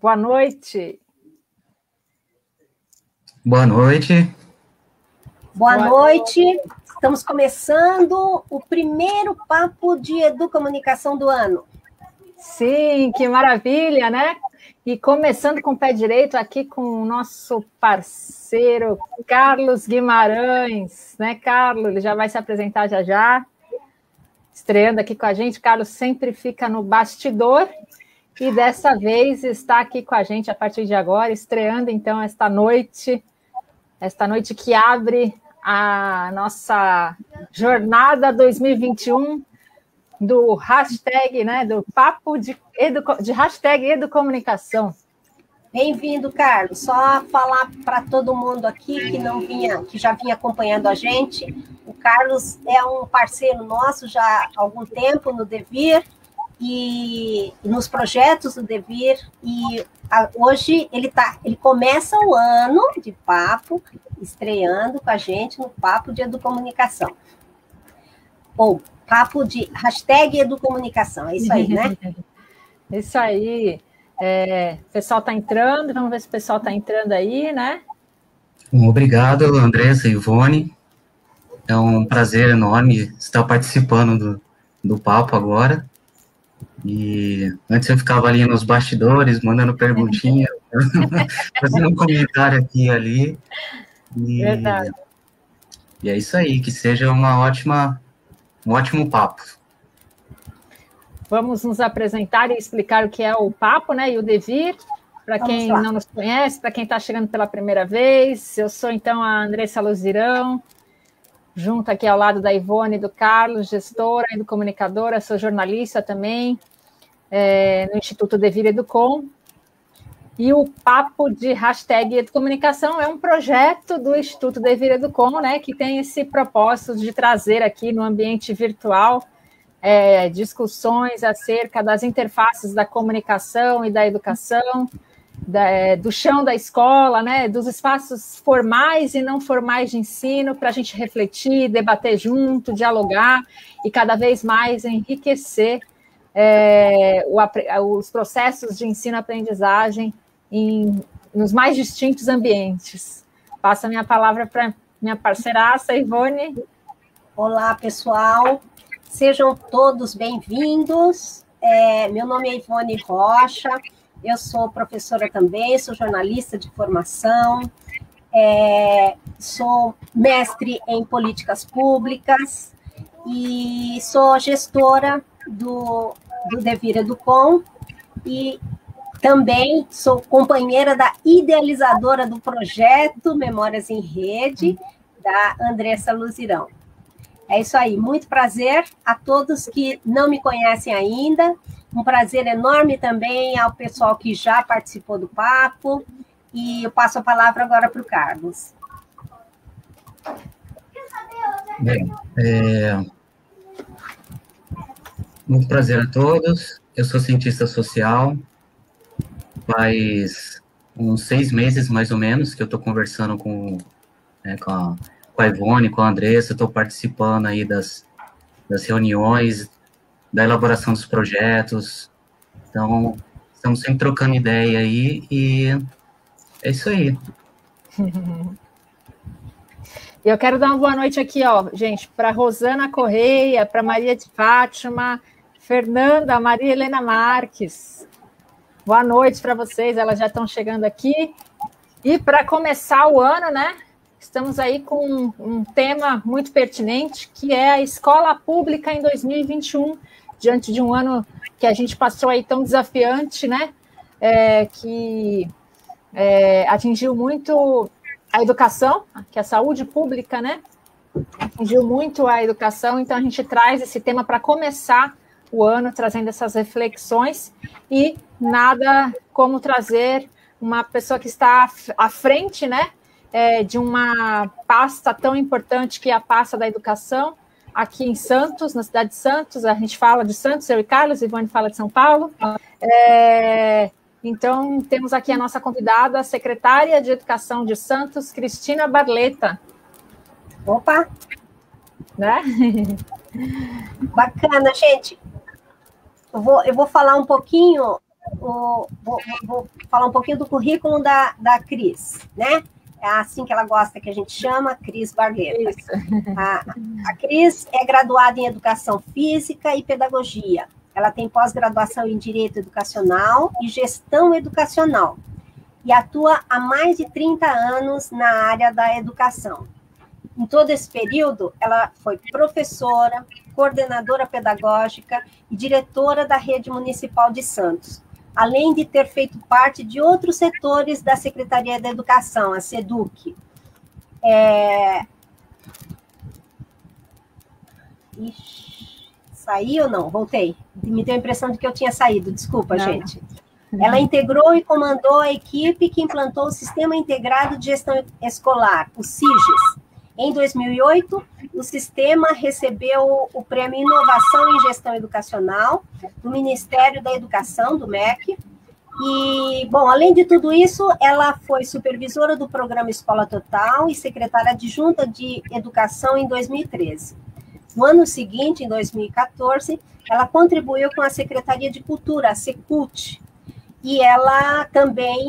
Boa noite. Boa noite. Boa noite. Estamos começando o primeiro papo de educomunicação do ano. Sim, que maravilha, né? E começando com o pé direito aqui com o nosso parceiro Carlos Guimarães, né, Carlos? Ele já vai se apresentar já já, estreando aqui com a gente. Carlos sempre fica no bastidor e dessa vez está aqui com a gente a partir de agora, estreando então esta noite que abre a nossa jornada 2021 do hashtag, né, do papo de hashtag educomunicação. Bem-vindo, Carlos. Só falar para todo mundo aqui que já vinha acompanhando a gente. O Carlos é um parceiro nosso já há algum tempo no Devir e nos projetos do Devir. E hoje ele começa o ano de papo, estreando com a gente no papo de educomunicação. Ou papo de hashtag educomunicação, é isso aí, né? Isso aí. O pessoal está entrando, vamos ver se o pessoal está entrando aí, né? Obrigado, Andressa e Ivone. É um prazer enorme estar participando do papo agora. E antes eu ficava ali nos bastidores, mandando perguntinha, fazendo um comentário aqui e ali. Verdade. E é isso aí, que seja um ótimo papo. Vamos nos apresentar e explicar o que é o papo, né, e o Devir, para quem não nos conhece, para quem está chegando pela primeira vez. Eu sou, então, a Andressa Luzirão, junto aqui ao lado da Ivone e do Carlos, gestora e comunicadora, sou jornalista também, no Instituto Devir Educom. E o papo de hashtag educomunicação é um projeto do Instituto Devir Educom, né, que tem esse propósito de trazer aqui no ambiente virtual discussões acerca das interfaces da comunicação e da educação, do chão da escola, né, dos espaços formais e não formais de ensino, para a gente refletir, debater junto, dialogar e cada vez mais enriquecer os processos de ensino-aprendizagem nos mais distintos ambientes. Passo a minha palavra para minha parceiraça, Ivone. Olá, pessoal. Sejam todos bem-vindos. Meu nome é Ivone Rocha, eu sou professora também, sou jornalista de formação, sou mestre em políticas públicas e sou gestora do Devir Educom e também sou companheira da idealizadora do projeto Memórias em Rede, da Andressa Luzirão. É isso aí, muito prazer a todos que não me conhecem ainda, um prazer enorme também ao pessoal que já participou do papo, e eu passo a palavra agora para o Carlos. Bem, muito prazer a todos, eu sou cientista social, faz uns 6 meses, mais ou menos, que eu estou conversando com a Ivone, com a Andressa, estou participando aí das reuniões, da elaboração dos projetos, então, estamos sempre trocando ideia aí, e é isso aí. Eu quero dar uma boa noite aqui, gente, para Rosana Correia, para Maria de Fátima, Fernanda, Maria Helena Marques. Boa noite para vocês, elas já estão chegando aqui. E para começar o ano, né? Estamos aí com um tema muito pertinente, que é a escola pública em 2021, diante de um ano que a gente passou aí tão desafiante, né? Que atingiu muito a educação, que é a saúde pública, né? Atingiu muito a educação, então a gente traz esse tema para começar o ano, trazendo essas reflexões, e nada como trazer uma pessoa que está à frente, né? De uma pasta tão importante que é a pasta da educação, aqui em Santos, na cidade de Santos. A gente fala de Santos, eu e Carlos, Ivone fala de São Paulo. Então, temos aqui a nossa convidada, a secretária de Educação de Santos, Cristina Barleta. Opa! Né? Bacana, gente. Eu vou falar um pouquinho vou falar um pouquinho do currículo da Cris, né? É assim que ela gosta que a gente chama, Cris Barleta. A Cris é graduada em Educação Física e Pedagogia. Ela tem pós-graduação em Direito Educacional e Gestão Educacional. E atua há mais de 30 anos na área da educação. Em todo esse período, ela foi professora, coordenadora pedagógica e diretora da Rede Municipal de Santos, além de ter feito parte de outros setores da Secretaria da Educação, a SEDUC. Saí ou não? Voltei. Me deu a impressão de que eu tinha saído, desculpa, não. Gente. Ela integrou e comandou a equipe que implantou o Sistema Integrado de Gestão Escolar, o SIGES. Em 2008, o sistema recebeu o Prêmio Inovação em Gestão Educacional do Ministério da Educação, do MEC. E, bom, além de tudo isso, ela foi supervisora do programa Escola Total e secretária adjunta de Educação em 2013. No ano seguinte, em 2014, ela contribuiu com a Secretaria de Cultura, a Secult, e ela também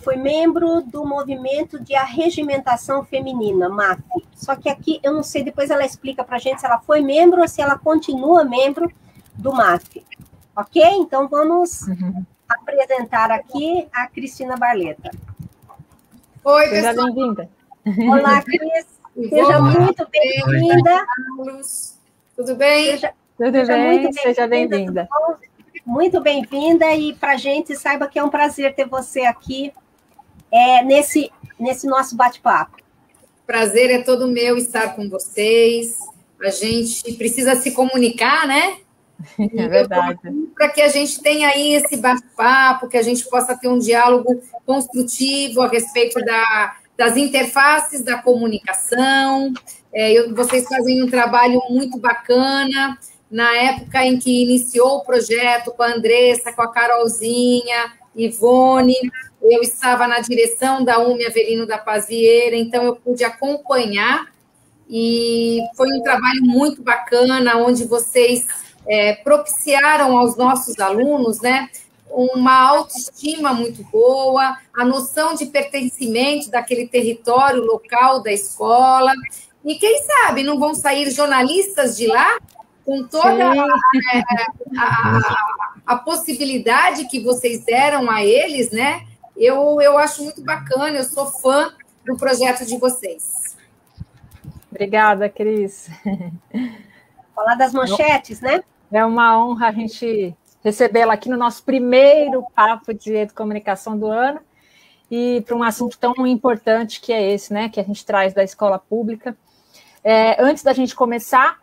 foi membro do Movimento de Arregimentação Feminina, MAF. Só que aqui, eu não sei, depois ela explica para a gente se ela foi membro ou se ela continua membro do MAF. Ok? Então, vamos apresentar aqui a Cristina Barleta. Oi, pessoal. Seja bem-vinda. Olá, Cris. Seja muito bem-vinda. Tudo bem? Seja bem-vinda. Muito bem-vinda e para a gente, saiba que é um prazer ter você aqui nesse nosso bate-papo. Prazer é todo meu estar com vocês. A gente precisa se comunicar, né? É verdade. Para que a gente tenha aí esse bate-papo, que a gente possa ter um diálogo construtivo a respeito das interfaces da comunicação. Vocês fazem um trabalho muito bacana. Na época em que iniciou o projeto com a Andressa, com a Carolzinha, Ivone, eu estava na direção da UME Avelino da Paz Vieira, então eu pude acompanhar, e foi um trabalho muito bacana, onde vocês propiciaram aos nossos alunos, né, uma autoestima muito boa, a noção de pertencimento daquele território local da escola, e quem sabe não vão sair jornalistas de lá, com toda a possibilidade que vocês deram a eles, né? Eu acho muito bacana, eu sou fã do projeto de vocês. Obrigada, Cris. Falar das manchetes, né? É uma honra a gente recebê-la aqui no nosso primeiro papo de Educomunicação do ano, e para um assunto tão importante que é esse, né? Que a gente traz da escola pública. Antes da gente começar,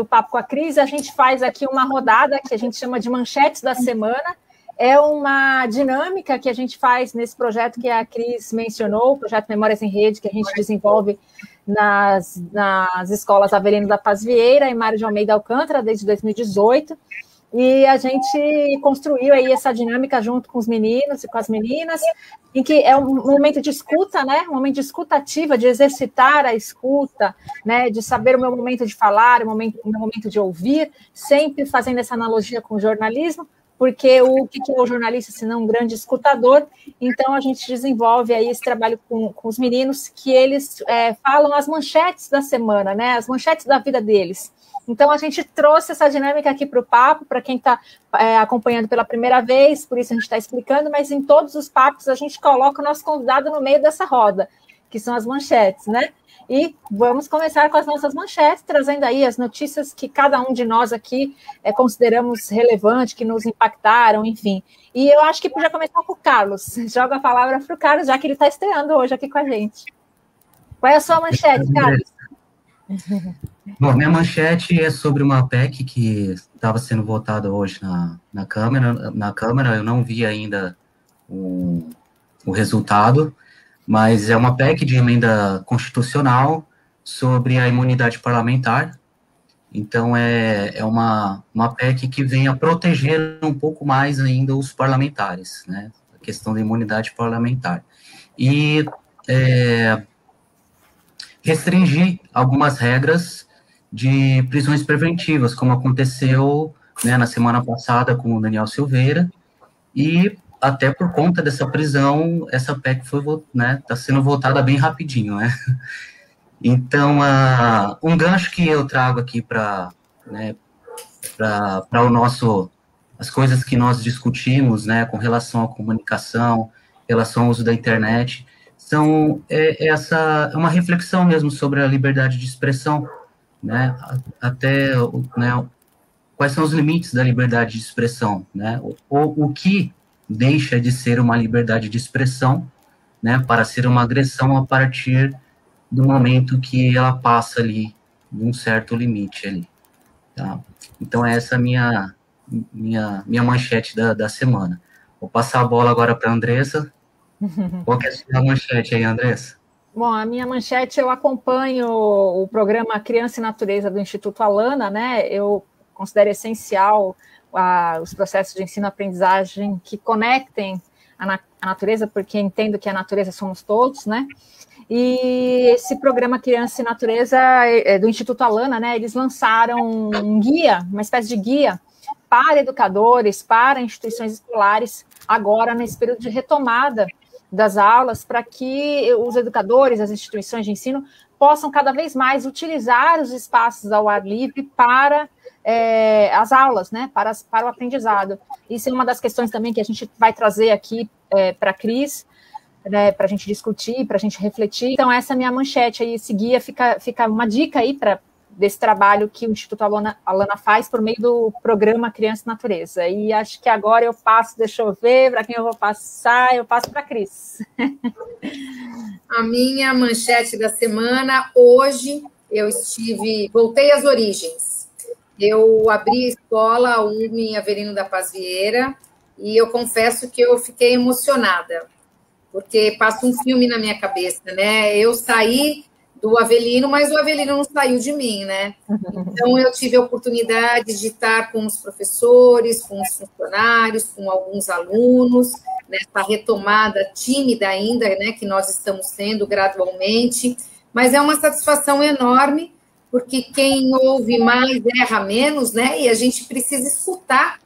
o papo com a Cris, a gente faz aqui uma rodada que a gente chama de manchetes da semana. É uma dinâmica que a gente faz nesse projeto que a Cris mencionou, o projeto Memórias em Rede, que a gente desenvolve nas escolas Avelino da Paz Vieira e Mário de Almeida Alcântara desde 2018. E a gente construiu aí essa dinâmica junto com os meninos e com as meninas, em que é um momento de escuta, né? Um momento de escuta ativa, de exercitar a escuta, né? De saber o meu momento de falar, o meu momento de ouvir, sempre fazendo essa analogia com o jornalismo, porque o que é o jornalista, se não um grande escutador? Então, a gente desenvolve aí esse trabalho com os meninos, que eles falam as manchetes da semana, né? As manchetes da vida deles. Então, a gente trouxe essa dinâmica aqui para o papo, para quem está acompanhando pela primeira vez, por isso a gente está explicando, mas em todos os papos a gente coloca o nosso convidado no meio dessa roda, que são as manchetes, né? E vamos começar com as nossas manchetes, trazendo aí as notícias que cada um de nós aqui consideramos relevante, que nos impactaram, enfim. E eu acho que podia começar com o Carlos. Joga a palavra para o Carlos, já que ele está estreando hoje aqui com a gente. Qual é a sua manchete, Carlos? Bom, minha manchete é sobre uma PEC que estava sendo votada hoje na Câmara. Eu não vi ainda o resultado, mas é uma PEC de emenda constitucional sobre a imunidade parlamentar. Então, é uma PEC que vem a proteger um pouco mais ainda os parlamentares, né? A questão da imunidade parlamentar. E restringir algumas regras de prisões preventivas, como aconteceu né, na semana passada com o Daniel Silveira, e até por conta dessa prisão, essa PEC foi, né, tá sendo votada bem rapidinho, né? Então, um gancho que eu trago aqui para, né, para o nosso, as coisas que nós discutimos, né, com relação à comunicação, relação ao uso da internet, é uma reflexão mesmo sobre a liberdade de expressão, né, até, né, quais são os limites da liberdade de expressão, né, o que deixa de ser uma liberdade de expressão, né, para ser uma agressão a partir do momento que ela passa ali de um certo limite ali, tá? Então, essa é a minha manchete da semana. Vou passar a bola agora para a Andressa. Qual que é a sua manchete aí, Andressa? Bom, a minha manchete, eu acompanho o programa Criança e Natureza do Instituto Alana, né? Eu considero essencial os processos de ensino-aprendizagem que conectem a natureza, porque entendo que a natureza somos todos, né? E esse programa Criança e Natureza do Instituto Alana, né? Eles lançaram um guia, uma espécie de guia para educadores, para instituições escolares, agora nesse período de retomada das aulas, para que os educadores, as instituições de ensino, possam cada vez mais utilizar os espaços ao ar livre para as aulas, né, para o aprendizado. Isso é uma das questões também que a gente vai trazer aqui para a Cris, né, para a gente discutir, para a gente refletir. Então, essa é a minha manchete aí, esse guia fica uma dica aí desse trabalho que o Instituto Alana faz por meio do programa Criança e Natureza. E acho que agora eu passo, deixa eu ver, para quem eu vou passar, eu passo para a Cris. A minha manchete da semana, hoje, voltei às origens. Eu abri a escola UME Avelino da Paz Vieira e eu confesso que eu fiquei emocionada, porque passa um filme na minha cabeça, né? Eu saí do Avelino, mas o Avelino não saiu de mim, né? Então, eu tive a oportunidade de estar com os professores, com os funcionários, com alguns alunos, nessa retomada tímida ainda, né, que nós estamos tendo gradualmente, mas é uma satisfação enorme, porque quem ouve mais erra menos, né? E a gente precisa escutar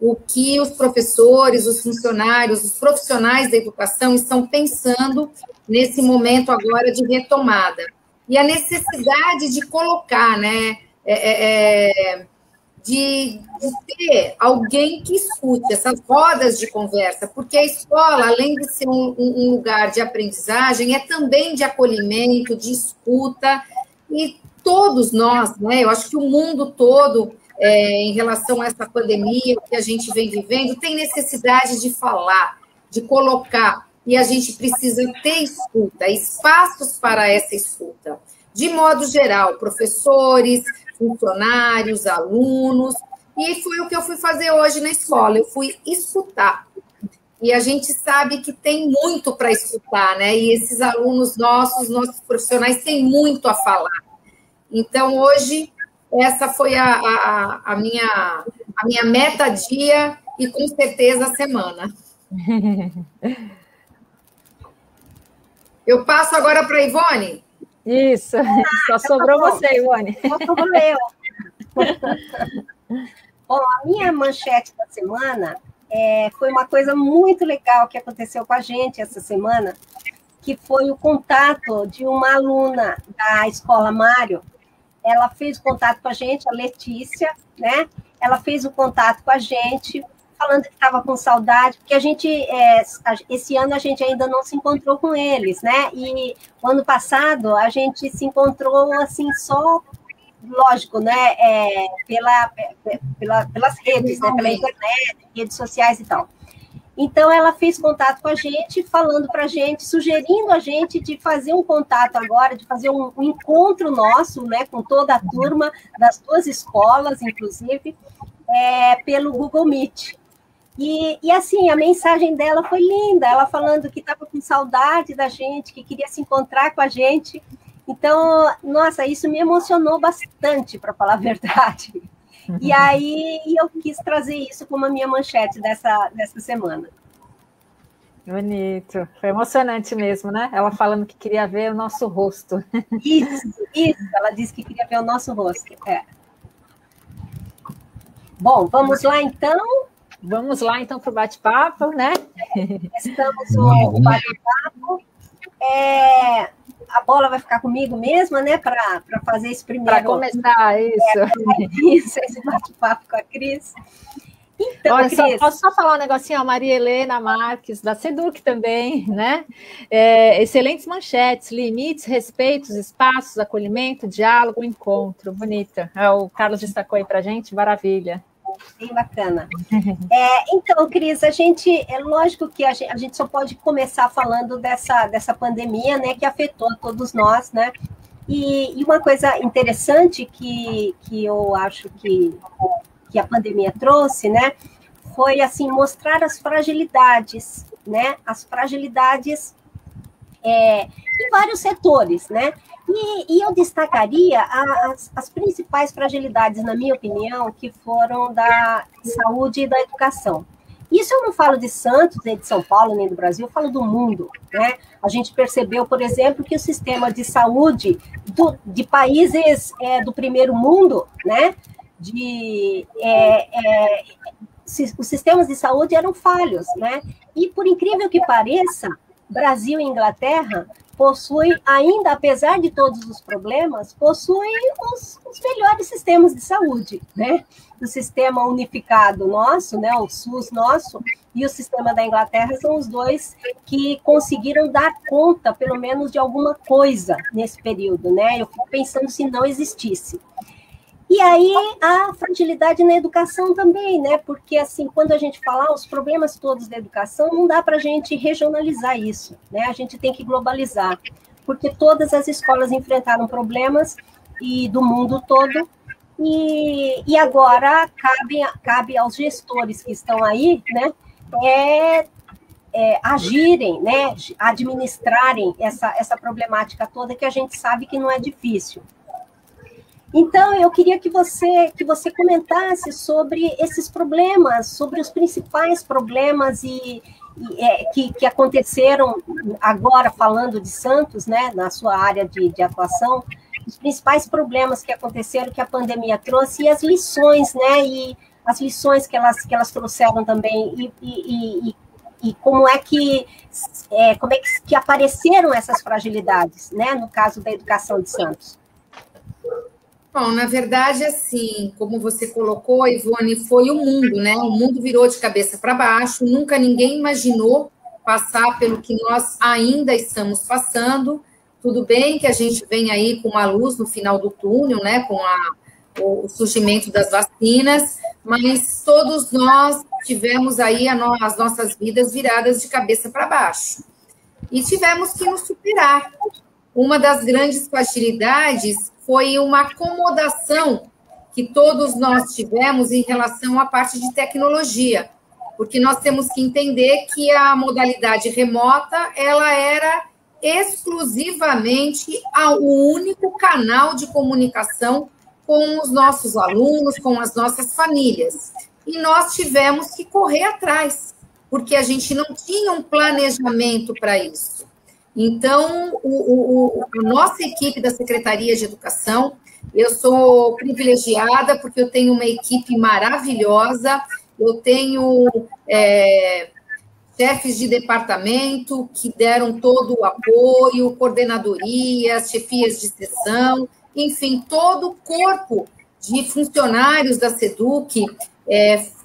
o que os professores, os funcionários, os profissionais da educação estão pensando nesse momento agora de retomada. E a necessidade de colocar, né, de ter alguém que escute essas rodas de conversa, porque a escola, além de ser um lugar de aprendizagem, é também de acolhimento, de escuta, e todos nós, né, eu acho que o mundo todo, em relação a essa pandemia que a gente vem vivendo, tem necessidade de falar, de colocar, e a gente precisa ter escuta, espaços para essa escuta. De modo geral, professores, funcionários, alunos, e foi o que eu fui fazer hoje na escola, eu fui escutar. E a gente sabe que tem muito para escutar, né? E esses alunos nossos profissionais, têm muito a falar. Então, hoje, essa foi a minha meta-dia e, com certeza, a semana. Eu passo agora para a Ivone. Isso, só sobrou você, Ivone. Só sobrou eu. Bom, a minha manchete da semana foi uma coisa muito legal que aconteceu com a gente essa semana, que foi o contato de uma aluna da Escola Mário. Ela fez contato com a gente, a Letícia, né? Ela fez o contato com a gente, falando que estava com saudade, porque a gente, esse ano a gente ainda não se encontrou com eles, né? E o ano passado a gente se encontrou, assim, só, lógico, né? Pelas redes, né? Pela internet, redes sociais e tal. Então, ela fez contato com a gente, falando para a gente, sugerindo a gente de fazer um contato agora, de fazer um encontro nosso, né, com toda a turma das 2 escolas, inclusive, pelo Google Meet. E assim, a mensagem dela foi linda, ela falando que estava com saudade da gente, que queria se encontrar com a gente. Então, nossa, isso me emocionou bastante, para falar a verdade. E aí eu quis trazer isso como a minha manchete dessa semana. Bonito, foi emocionante mesmo, né? Ela falando que queria ver o nosso rosto. Isso, ela disse que queria ver o nosso rosto. Bom, vamos lá então. Vamos lá então para o bate-papo, né? Estamos no bate-papo. A bola vai ficar comigo mesma, né? Para fazer esse primeiro. Para começar, isso. Esse bate-papo com a Cris. Então, olha, Cris, posso só falar um negocinho? A Maria Helena Marques, da SEDUC também, né? Excelentes manchetes, limites, respeitos, espaços, acolhimento, diálogo, encontro. Bonita. O Carlos destacou aí para a gente, maravilha. Bem bacana. Então, Cris, é lógico que a gente só pode começar falando dessa pandemia, né, que afetou todos nós, né? E uma coisa interessante que eu acho que a pandemia trouxe, né, foi, assim, mostrar as fragilidades, né, as fragilidades em vários setores, né, e eu destacaria as principais fragilidades, na minha opinião, que foram da saúde e da educação. Isso eu não falo de Santos, nem de São Paulo, nem do Brasil, eu falo do mundo, né? A gente percebeu, por exemplo, que o sistema de saúde de países do primeiro mundo, né, os sistemas de saúde eram falhos, né? E, por incrível que pareça, Brasil e Inglaterra possuem, ainda apesar de todos os problemas, possuem os melhores sistemas de saúde, né? O sistema unificado nosso, né, o SUS nosso, e o sistema da Inglaterra são os dois que conseguiram dar conta, pelo menos, de alguma coisa nesse período, né? Eu fico pensando se não existisse. E aí, a fragilidade na educação também, né? Porque, assim, quando a gente fala os problemas todos da educação, não dá para a gente regionalizar isso, né? A gente tem que globalizar, porque todas as escolas enfrentaram problemas e do mundo todo, e agora cabe aos gestores que estão aí, né? Agirem, né? Administrarem essa problemática toda, que a gente sabe que não é difícil. Então, eu queria que você comentasse sobre esses problemas, sobre os principais problemas que aconteceram agora, falando de Santos, né, na sua área de atuação, os principais problemas que aconteceram, que a pandemia trouxe, e as lições, né, e as lições que elas trouxeram também, e como é que apareceram essas fragilidades, né, no caso da educação de Santos. Bom, na verdade, assim, como você colocou, Ivone, foi o mundo, né? O mundo virou de cabeça para baixo, nunca ninguém imaginou passar pelo que nós ainda estamos passando. Tudo bem que a gente vem aí com uma luz no final do túnel, né? Com o surgimento das vacinas, mas todos nós tivemos aí as nossas vidas viradas de cabeça para baixo. E tivemos que nos superar. Uma das grandes fragilidades foi uma acomodação que todos nós tivemos em relação à parte de tecnologia, porque nós temos que entender que a modalidade remota, ela era exclusivamente o único canal de comunicação com os nossos alunos, com as nossas famílias. E nós tivemos que correr atrás, porque a gente não tinha um planejamento para isso. Então, a nossa equipe da Secretaria de Educação, eu sou privilegiada porque eu tenho uma equipe maravilhosa, eu tenho chefes de departamento que deram todo o apoio, coordenadorias, chefias de seção, enfim, todo o corpo de funcionários da SEDUC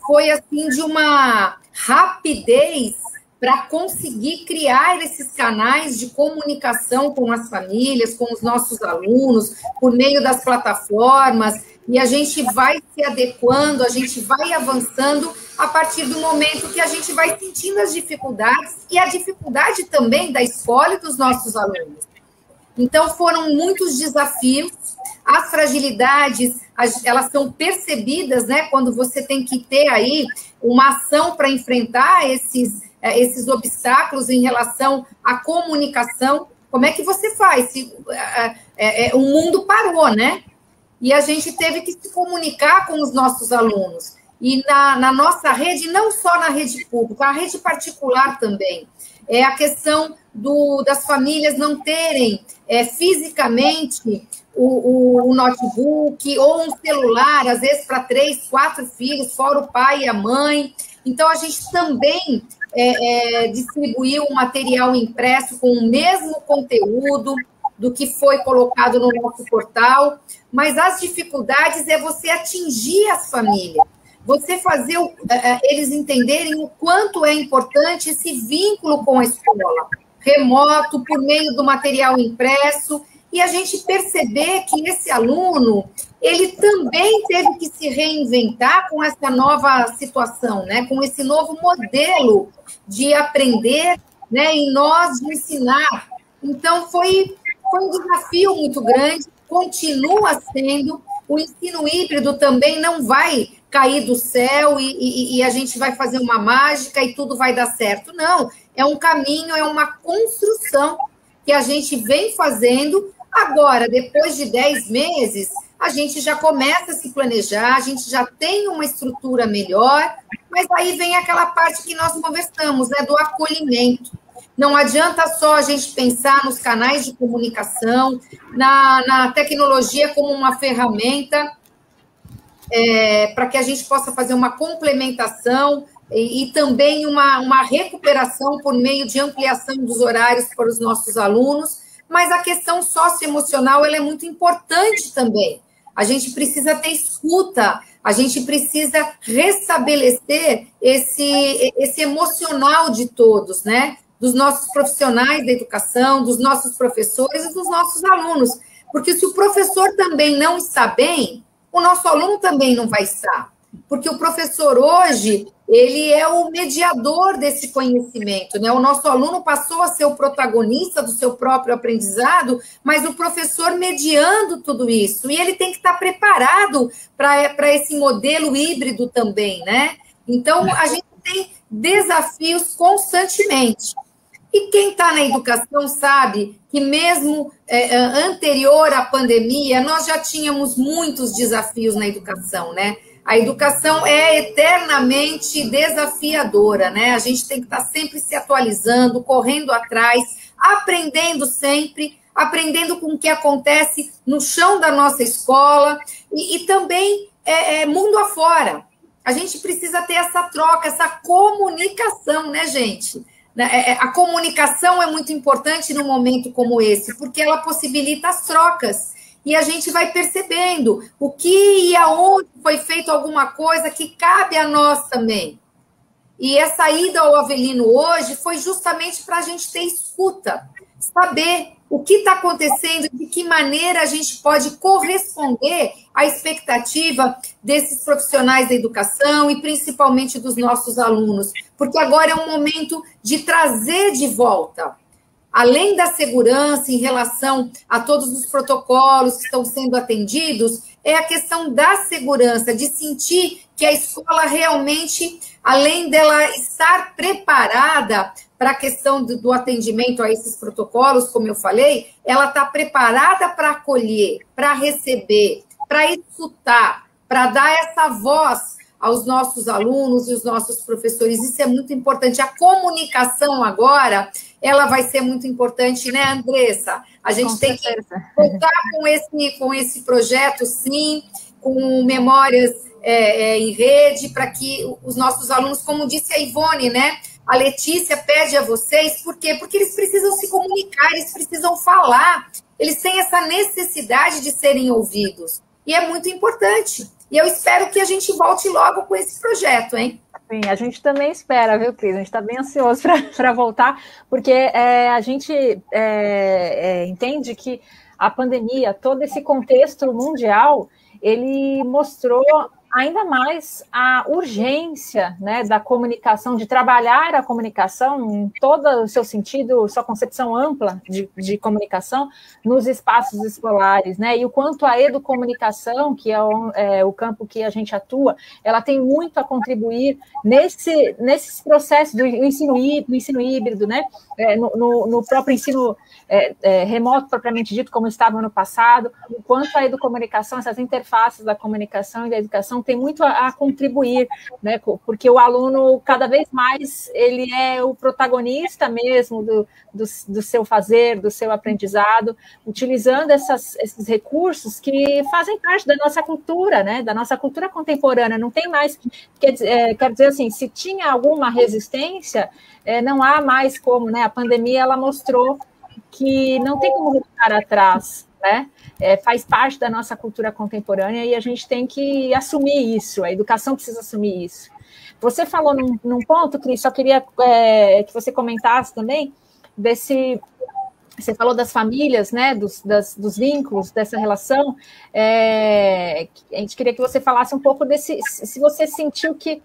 foi, assim, de uma rapidez para conseguir criar esses canais de comunicação com as famílias, com os nossos alunos, por meio das plataformas, e a gente vai se adequando, a gente vai avançando a partir do momento que a gente vai sentindo as dificuldades, e a dificuldade também da escola e dos nossos alunos. Então, foram muitos desafios, as fragilidades, elas são percebidas, né, quando você tem que ter aí uma ação para enfrentar esses obstáculos em relação à comunicação. Como é que você faz? O mundo parou, né? E a gente teve que se comunicar com os nossos alunos. E na nossa rede, não só na rede pública, a rede particular também. A questão das famílias não terem fisicamente o notebook ou um celular, às vezes para 3, 4 filhos, fora o pai e a mãe. Então, a gente também distribuiu um material impresso com o mesmo conteúdo do que foi colocado no nosso portal, mas as dificuldades é você atingir as famílias, você fazer eles entenderem o quanto é importante esse vínculo com a escola, remoto, por meio do material impresso, e a gente perceber que esse aluno, ele também teve que se reinventar com essa nova situação, né? Com esse novo modelo de aprender, né? E nós de ensinar. Então, foi um desafio muito grande, continua sendo. O ensino híbrido também não vai cair do céu e a gente vai fazer uma mágica e tudo vai dar certo. Não, é um caminho, é uma construção que a gente vem fazendo. Agora, depois de 10 meses, a gente já começa a se planejar, a gente já tem uma estrutura melhor, mas aí vem aquela parte que nós conversamos, né, do acolhimento. Não adianta só a gente pensar nos canais de comunicação, na tecnologia como uma ferramenta para que a gente possa fazer uma complementação e também uma recuperação por meio de ampliação dos horários para os nossos alunos, mas a questão socioemocional ela é muito importante também. A gente precisa ter escuta, a gente precisa restabelecer esse emocional de todos, né? Dos nossos profissionais da educação, dos nossos professores e dos nossos alunos. Porque se o professor também não está bem, o nosso aluno também não vai estar. Porque o professor hoje, ele é o mediador desse conhecimento, né? O nosso aluno passou a ser o protagonista do seu próprio aprendizado, mas o professor mediando tudo isso. E ele tem que estar preparado para esse modelo híbrido também, né? Então, a gente tem desafios constantemente. E quem está na educação sabe que mesmo anterior à pandemia, nós já tínhamos muitos desafios na educação, né? A educação é eternamente desafiadora, né? A gente tem que estar sempre se atualizando, correndo atrás, aprendendo sempre, aprendendo com o que acontece no chão da nossa escola e também mundo afora. A gente precisa ter essa troca, essa comunicação, né, gente? A comunicação é muito importante num momento como esse, porque ela possibilita as trocas. E a gente vai percebendo o que e aonde foi feito alguma coisa que cabe a nós também. E essa ida ao Avelino hoje foi justamente para a gente ter escuta, saber o que está acontecendo, de que maneira a gente pode corresponder à expectativa desses profissionais da educação e principalmente dos nossos alunos, porque agora é um momento de trazer de volta. Além da segurança em relação a todos os protocolos que estão sendo atendidos, é a questão da segurança, de sentir que a escola realmente, além dela estar preparada para a questão do atendimento a esses protocolos, como eu falei, ela está preparada para acolher, para receber, para escutar, para dar essa voz aos nossos alunos e os nossos professores. Isso é muito importante. A comunicação agora, ela vai ser muito importante, né, Andressa? A gente tem que voltar com esse projeto, sim, com memórias em rede, para que os nossos alunos, como disse a Ivone, né? A Letícia pede a vocês, por quê? Porque eles precisam se comunicar, eles precisam falar, eles têm essa necessidade de serem ouvidos. E é muito importante. E eu espero que a gente volte logo com esse projeto, hein? Sim, a gente também espera, viu, Cris? A gente está bem ansioso para voltar, porque a gente entende que a pandemia, todo esse contexto mundial, ele mostrou ainda mais a urgência, né, da comunicação, de trabalhar a comunicação em todo o seu sentido, sua concepção ampla de comunicação nos espaços escolares, né, e o quanto a educomunicação, que é o campo que a gente atua, ela tem muito a contribuir nesses processos do ensino híbrido, né, no próprio ensino remoto, propriamente dito, como estava no ano passado, o quanto a educomunicação, essas interfaces da comunicação e da educação tem muito a contribuir, né? Porque o aluno, cada vez mais, ele é o protagonista mesmo do seu fazer, do seu aprendizado, utilizando esses recursos que fazem parte da nossa cultura, né? Da nossa cultura contemporânea. Não tem mais, quer dizer assim, se tinha alguma resistência, não há mais como, né? A pandemia, ela mostrou que não tem como voltar atrás, né? Faz parte da nossa cultura contemporânea e a gente tem que assumir isso, a educação precisa assumir isso. Você falou num ponto, Cris, só queria que você comentasse também você falou das famílias, né, dos vínculos, dessa relação, a gente queria que você falasse um pouco se você sentiu que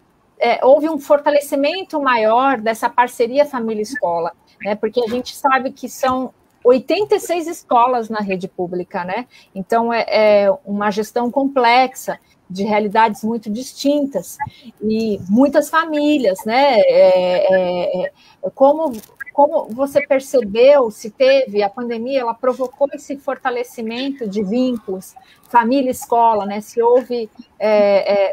houve um fortalecimento maior dessa parceria família-escola, né, porque a gente sabe que são 86 escolas na rede pública, né? Então, é uma gestão complexa, de realidades muito distintas, e muitas famílias, né? Como você percebeu, se teve, a pandemia, ela provocou esse fortalecimento de vínculos, família-escola, né? Se houve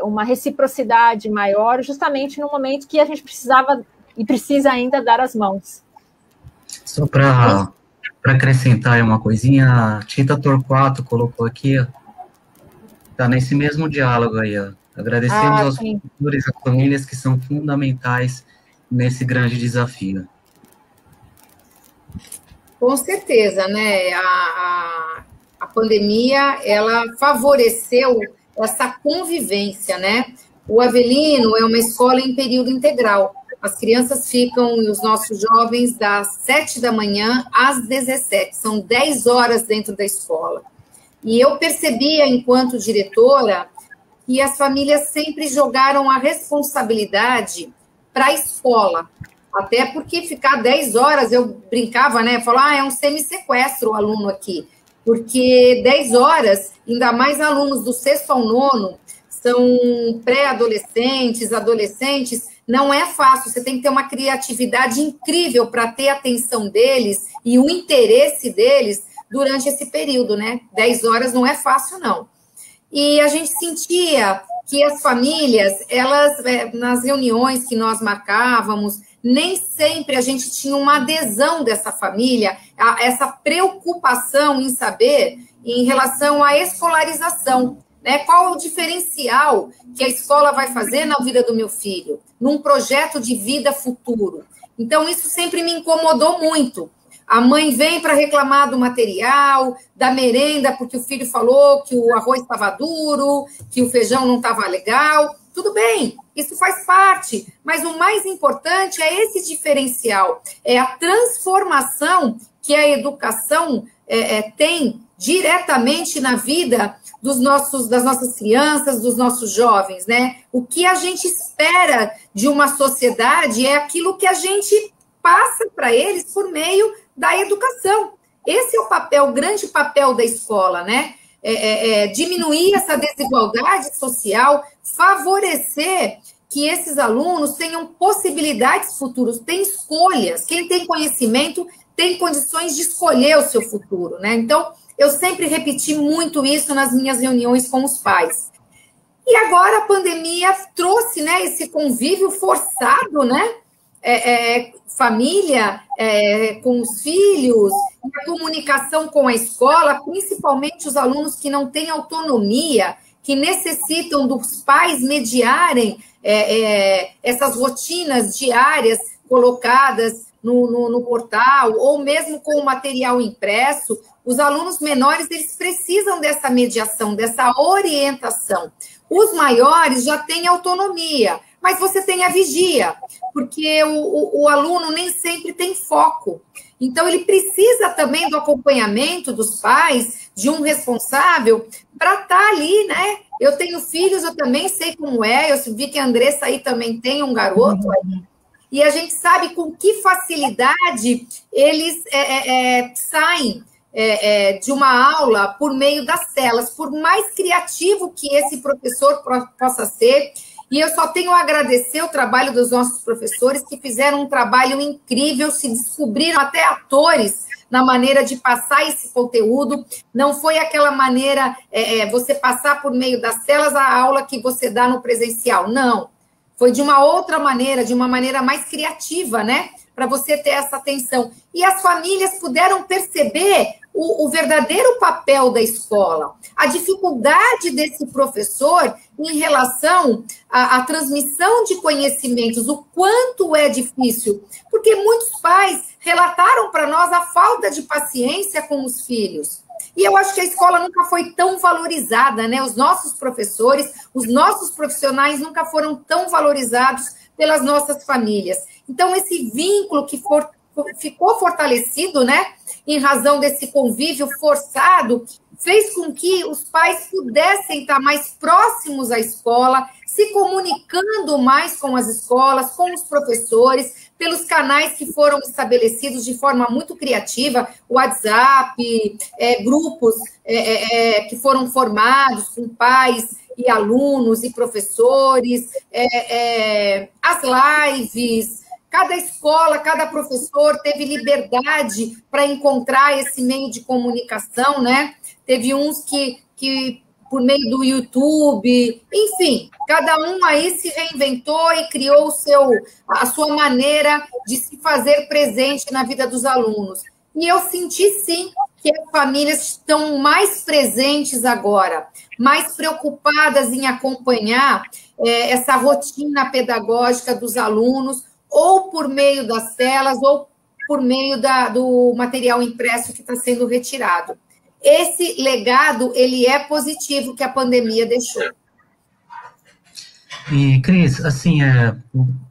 uma reciprocidade maior, justamente no momento que a gente precisava e precisa ainda dar as mãos. Só para acrescentar uma coisinha, a Tita Torquato colocou aqui, está nesse mesmo diálogo aí, ó. Agradecemos aos professores e às famílias que são fundamentais nesse grande desafio. Com certeza, né? A pandemia, ela favoreceu essa convivência, né? O Avelino é uma escola em período integral. As crianças ficam, e os nossos jovens, das 7 da manhã às 17. São 10 horas dentro da escola. E eu percebia, enquanto diretora, que as famílias sempre jogaram a responsabilidade para a escola. Até porque ficar 10 horas, eu brincava, né? Falava, é um semi-sequestro o aluno aqui. Porque 10 horas, ainda mais alunos do 6º ao 9º, são pré-adolescentes, adolescentes, não é fácil, você tem que ter uma criatividade incrível para ter a atenção deles e o interesse deles durante esse período, né? 10 horas não é fácil, não. E a gente sentia que as famílias, elas, nas reuniões que nós marcávamos, nem sempre a gente tinha uma adesão dessa família, essa preocupação em saber em relação à escolarização. Né? Qual é o diferencial que a escola vai fazer na vida do meu filho, num projeto de vida futuro? Então, isso sempre me incomodou muito. A mãe vem para reclamar do material, da merenda, porque o filho falou que o arroz estava duro, que o feijão não estava legal. Tudo bem, isso faz parte, mas o mais importante é esse diferencial, é a transformação que a educação tem diretamente na vida das nossas crianças, dos nossos jovens, né? O que a gente espera de uma sociedade é aquilo que a gente passa para eles por meio da educação. Esse é o grande papel da escola, né? Diminuir essa desigualdade social, favorecer que esses alunos tenham possibilidades futuras, têm escolhas. Quem tem conhecimento tem condições de escolher o seu futuro, né? Então, eu sempre repeti muito isso nas minhas reuniões com os pais. E agora a pandemia trouxe, né, esse convívio forçado, né? Família com os filhos, a comunicação com a escola, principalmente os alunos que não têm autonomia, que necessitam dos pais mediarem essas rotinas diárias colocadas no portal, ou mesmo com o material impresso. Os alunos menores, eles precisam dessa mediação, dessa orientação. Os maiores já têm autonomia, mas você tem a vigia, porque o aluno nem sempre tem foco. Então, ele precisa também do acompanhamento dos pais, de um responsável, para estar ali, né? Eu tenho filhos, eu também sei como é, eu vi que a Andressa aí também tem um garoto aí, e a gente sabe com que facilidade eles saem de uma aula por meio das telas, por mais criativo que esse professor possa ser. E eu só tenho a agradecer o trabalho dos nossos professores, que fizeram um trabalho incrível, se descobriram até atores na maneira de passar esse conteúdo. Não foi aquela maneira, você passar por meio das telas a aula que você dá no presencial. Não. Foi de uma outra maneira, de uma maneira mais criativa, né? Para você ter essa atenção. E as famílias puderam perceber o verdadeiro papel da escola, a dificuldade desse professor em relação à transmissão de conhecimentos, o quanto é difícil, porque muitos pais relataram para nós a falta de paciência com os filhos. E eu acho que a escola nunca foi tão valorizada, né? Os nossos professores, os nossos profissionais nunca foram tão valorizados pelas nossas famílias. Então, esse vínculo que ficou fortalecido, né, em razão desse convívio forçado, fez com que os pais pudessem estar mais próximos à escola, se comunicando mais com as escolas, com os professores, pelos canais que foram estabelecidos de forma muito criativa, WhatsApp, grupos que foram formados com pais e alunos e professores, as lives. Cada escola, cada professor teve liberdade para encontrar esse meio de comunicação, né? Teve uns que por meio do YouTube, enfim, cada um aí se reinventou e criou a sua maneira de se fazer presente na vida dos alunos. E eu senti, sim, que as famílias estão mais presentes agora, mais preocupadas em acompanhar essa rotina pedagógica dos alunos, ou por meio das telas, ou por meio do material impresso que está sendo retirado. Esse legado, ele é positivo que a pandemia deixou. E, Cris, assim,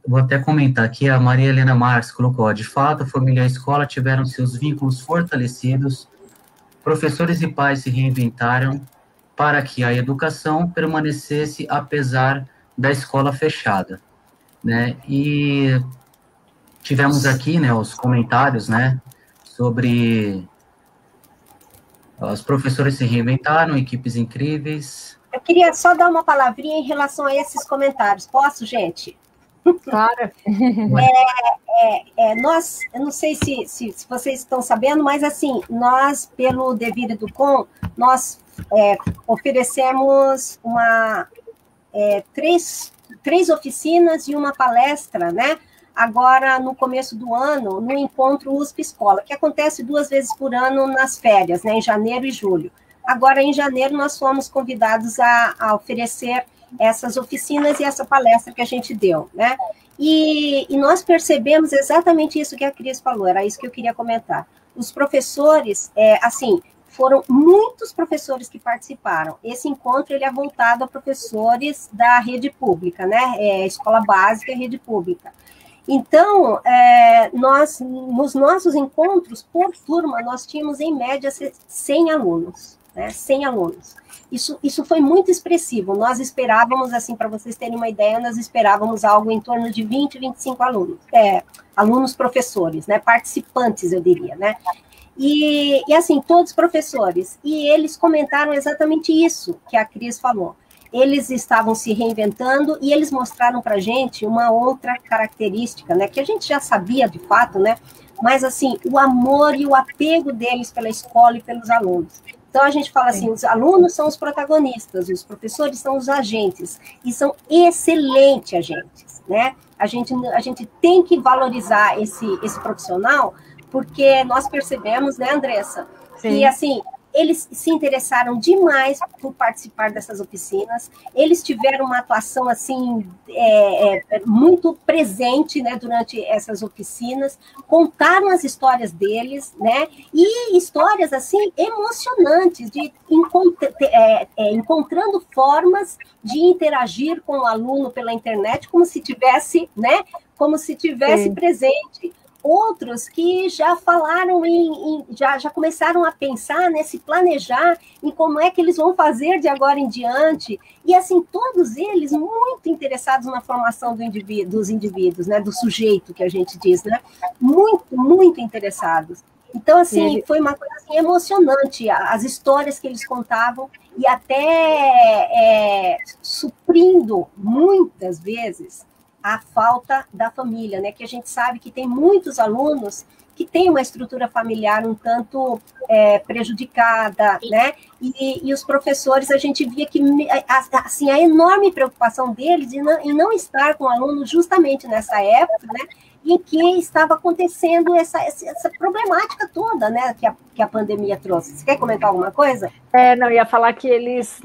vou até comentar aqui, a Maria Helena Marques colocou, de fato, a família e a escola tiveram seus vínculos fortalecidos, professores e pais se reinventaram para que a educação permanecesse apesar da escola fechada, né? E tivemos aqui, né, os comentários, né, sobre os professores se reinventaram, equipes incríveis. Eu queria só dar uma palavrinha em relação a esses comentários. Posso, gente? Claro. Nós, eu não sei se vocês estão sabendo, mas assim, nós, pelo Devir Educom, nós oferecemos três oficinas e uma palestra, né? Agora, no começo do ano, no Encontro USP Escola, que acontece 2 vezes por ano nas férias, né? Em janeiro e julho. Agora, em janeiro, nós fomos convidados a oferecer essas oficinas e essa palestra que a gente deu, né? E nós percebemos exatamente isso que a Cris falou, era isso que eu queria comentar. Os professores, foram muitos professores que participaram. Esse encontro, ele é voltado a professores da rede pública, né? Escola básica e rede pública. Então, nós, nos nossos encontros, por turma, nós tínhamos, em média, 100 alunos, né? 100 alunos. Isso foi muito expressivo. Nós esperávamos, assim, para vocês terem uma ideia, nós esperávamos algo em torno de 20, 25 alunos. Alunos professores, né? Participantes, eu diria, né? E assim, todos professores. E eles comentaram exatamente isso que a Cris falou. Eles estavam se reinventando e eles mostraram para a gente uma outra característica, né? Que a gente já sabia, de fato, né? Mas, assim, o amor e o apego deles pela escola e pelos alunos. Então, a gente fala assim, os alunos são os protagonistas, os professores são os agentes, e são excelentes agentes, né? A gente tem que valorizar esse profissional, porque nós percebemos, né, Andressa, que, assim, eles se interessaram demais por participar dessas oficinas, eles tiveram uma atuação, assim, muito presente, né, durante essas oficinas, contaram as histórias deles, né, e histórias, assim, emocionantes, de encontrando formas de interagir com o aluno pela internet, como se tivesse, né, presente. Outros que já falaram já começaram a pensar, né, se planejar em como é que eles vão fazer de agora em diante, e assim, todos eles muito interessados na formação dos indivíduos, né, do sujeito, que a gente diz, né, muito, muito interessados. Então, assim, foi uma coisa assim, emocionante, as histórias que eles contavam, e até suprindo, muitas vezes, a falta da família, né? Que a gente sabe que tem muitos alunos que têm uma estrutura familiar um tanto prejudicada, né? E os professores, a gente via que assim, a enorme preocupação deles em não estar com o aluno justamente nessa época, né? Em que estava acontecendo essa problemática toda, né, que a pandemia trouxe. Você quer comentar alguma coisa? Não, ia falar que eles,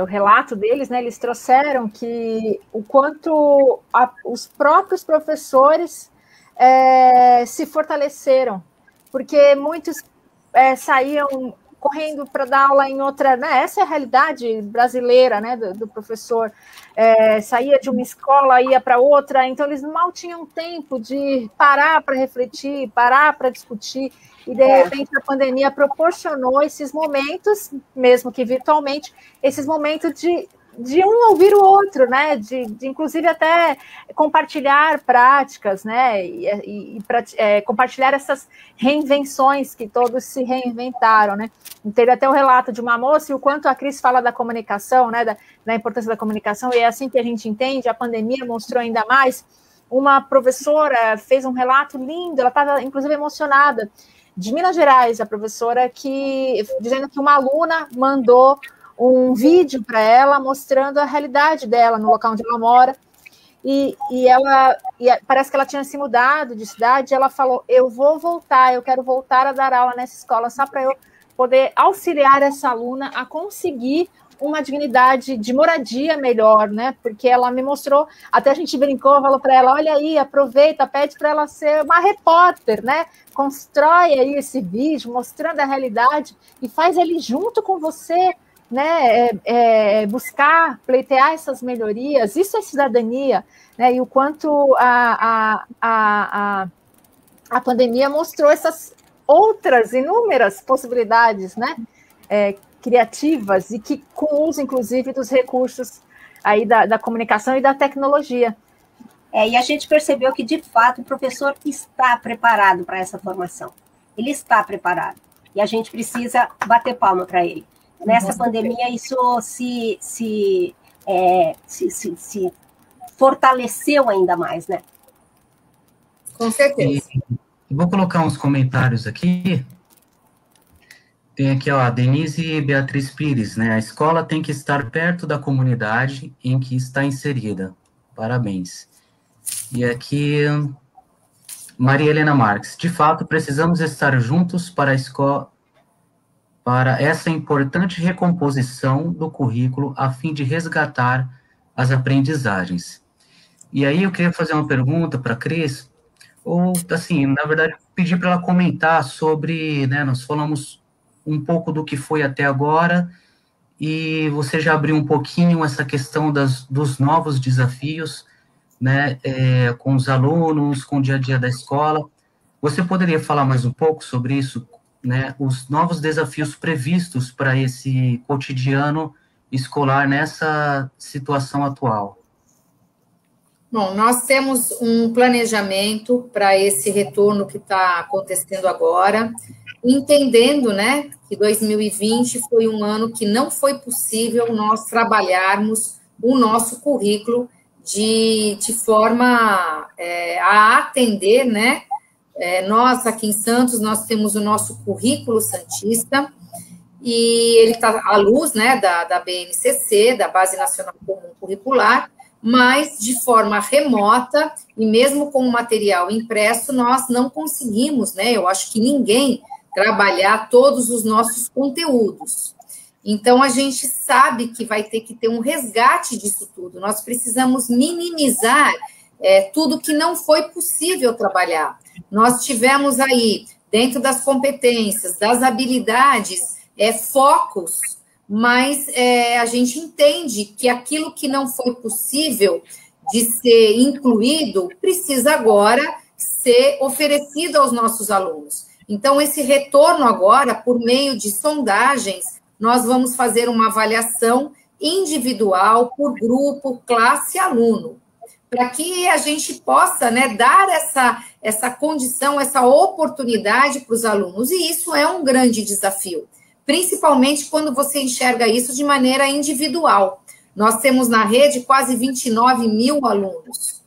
o relato deles, né, eles trouxeram que o quanto os próprios professores se fortaleceram, porque muitos saíam correndo para dar aula em outra, né? Essa é a realidade brasileira, né, do professor. Saía de uma escola, ia para outra, então eles mal tinham tempo de parar para refletir, parar para discutir, e de repente a pandemia proporcionou esses momentos, mesmo que virtualmente, esses momentos de um ouvir o outro, né? De inclusive até compartilhar práticas, né? Compartilhar essas reinvenções que todos se reinventaram, né? Teve até o relato de uma moça e o quanto a Cris fala da comunicação, né? Da importância da comunicação, e é assim que a gente entende. A pandemia mostrou ainda mais. Uma professora fez um relato lindo, ela estava inclusive emocionada, de Minas Gerais, a professora, dizendo que uma aluna mandou um vídeo para ela mostrando a realidade dela no local onde ela mora, e parece que ela tinha se mudado de cidade, e ela falou, eu quero voltar a dar aula nessa escola, só para eu poder auxiliar essa aluna a conseguir uma dignidade de moradia melhor, né? Porque ela me mostrou, até a gente brincou, falou para ela, olha aí, aproveita, pede para ela ser uma repórter, né? Constrói aí esse vídeo mostrando a realidade e faz ele junto com você, né, buscar, pleitear essas melhorias. Isso é cidadania, né, e o quanto a pandemia mostrou essas outras inúmeras possibilidades, né, criativas, e que com o uso, inclusive, dos recursos aí da comunicação e da tecnologia. E a gente percebeu que, de fato, o professor está preparado para essa formação. Ele está preparado. E a gente precisa bater palma para ele. Nessa pandemia, isso se fortaleceu ainda mais, né? Com certeza. Vou colocar uns comentários aqui. Tem aqui, ó, a Denise Beatriz Pires, né? A escola tem que estar perto da comunidade em que está inserida. Parabéns. E aqui, Maria Helena Marques. De fato, precisamos estar juntos para a escola, para essa importante recomposição do currículo, a fim de resgatar as aprendizagens. E aí eu queria fazer uma pergunta para a Cris, ou, assim, na verdade, pedir para ela comentar sobre, né, nós falamos um pouco do que foi até agora, e você já abriu um pouquinho essa questão dos novos desafios, né, com os alunos, com o dia a dia da escola. Você poderia falar mais um pouco sobre isso, né, os novos desafios previstos para esse cotidiano escolar nessa situação atual? Bom, nós temos um planejamento para esse retorno que está acontecendo agora, entendendo, né, que 2020 foi um ano que não foi possível nós trabalharmos o nosso currículo de forma a atender, né. Nós, aqui em Santos, nós temos o nosso currículo santista, e ele está à luz, né, da BNCC, da Base Nacional Comum Curricular, mas de forma remota, e mesmo com o material impresso, nós não conseguimos, né, eu acho que ninguém, trabalhar todos os nossos conteúdos. Então, a gente sabe que vai ter que ter um resgate disso tudo, nós precisamos minimizar tudo que não foi possível trabalhar. Nós tivemos aí, dentro das competências, das habilidades, focos, mas a gente entende que aquilo que não foi possível de ser incluído precisa agora ser oferecido aos nossos alunos. Então, esse retorno agora, por meio de sondagens, nós vamos fazer uma avaliação individual, por grupo, classe e aluno, para que a gente possa, né, dar essa condição, essa oportunidade para os alunos. E isso é um grande desafio, principalmente quando você enxerga isso de maneira individual. Nós temos na rede quase 29 mil alunos.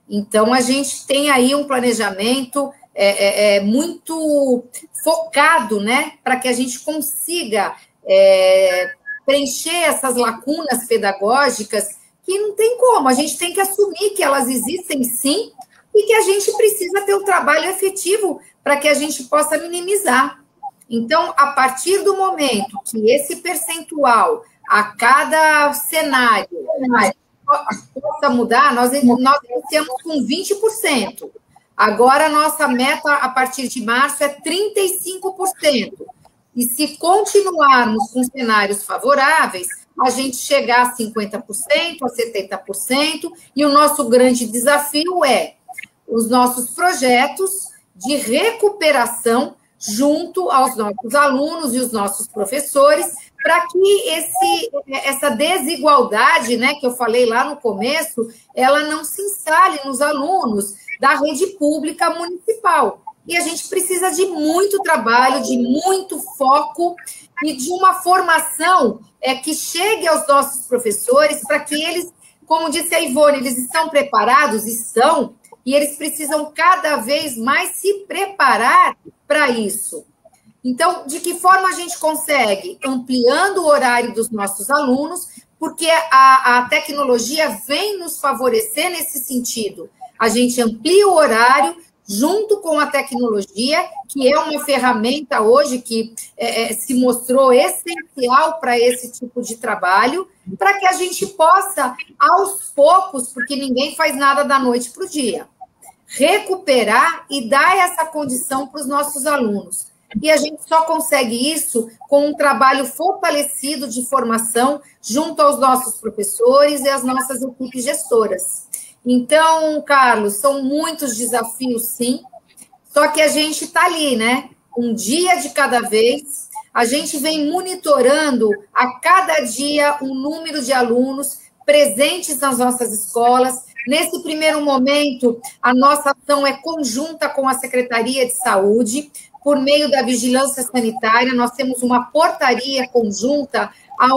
Então, a gente tem aí um planejamento muito focado, né, para que a gente consiga preencher essas lacunas pedagógicas que não tem como, a gente tem que assumir que elas existem sim e que a gente precisa ter um trabalho efetivo para que a gente possa minimizar. Então, a partir do momento que esse percentual a cada cenário possa mudar, nós iniciamos com 20%. Agora, a nossa meta, a partir de março, é 35%. E se continuarmos com cenários favoráveis, a gente chegar a 50%, a 70%, e o nosso grande desafio é os nossos projetos de recuperação junto aos nossos alunos e os nossos professores, para que essa desigualdade, né, que eu falei lá no começo, ela não se instale nos alunos da rede pública municipal. E a gente precisa de muito trabalho, de muito foco e de uma formação que chegue aos nossos professores para que eles, como disse a Ivone, eles estão preparados? Estão, e eles precisam cada vez mais se preparar para isso. Então, de que forma a gente consegue? Ampliando o horário dos nossos alunos, porque a tecnologia vem nos favorecer nesse sentido. A gente amplia o horário junto com a tecnologia, que é uma ferramenta hoje que se mostrou essencial para esse tipo de trabalho, para que a gente possa, aos poucos, porque ninguém faz nada da noite para o dia, recuperar e dar essa condição para os nossos alunos. E a gente só consegue isso com um trabalho fortalecido de formação junto aos nossos professores e às nossas equipes gestoras. Então, Carlos, são muitos desafios, sim, só que a gente está ali, né? Um dia de cada vez, a gente vem monitorando a cada dia o número de alunos presentes nas nossas escolas. Nesse primeiro momento, a nossa ação é conjunta com a Secretaria de Saúde, por meio da vigilância sanitária, nós temos uma portaria conjunta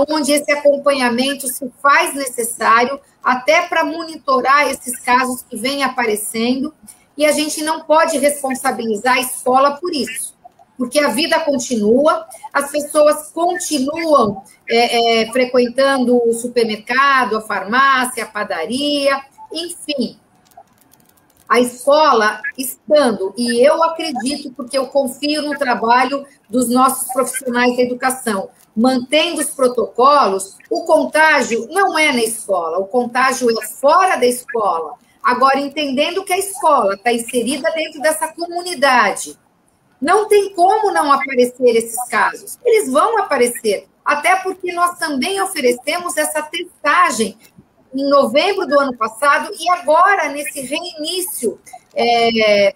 onde esse acompanhamento se faz necessário, até para monitorar esses casos que vêm aparecendo, e a gente não pode responsabilizar a escola por isso, porque a vida continua, as pessoas continuam frequentando o supermercado, a farmácia, a padaria, enfim. A escola estando, e eu acredito, porque eu confio no trabalho dos nossos profissionais da educação, mantendo os protocolos, o contágio não é na escola, o contágio é fora da escola. Agora, entendendo que a escola está inserida dentro dessa comunidade, não tem como não aparecer esses casos. Eles vão aparecer, até porque nós também oferecemos essa testagem em novembro do ano passado e agora nesse reinício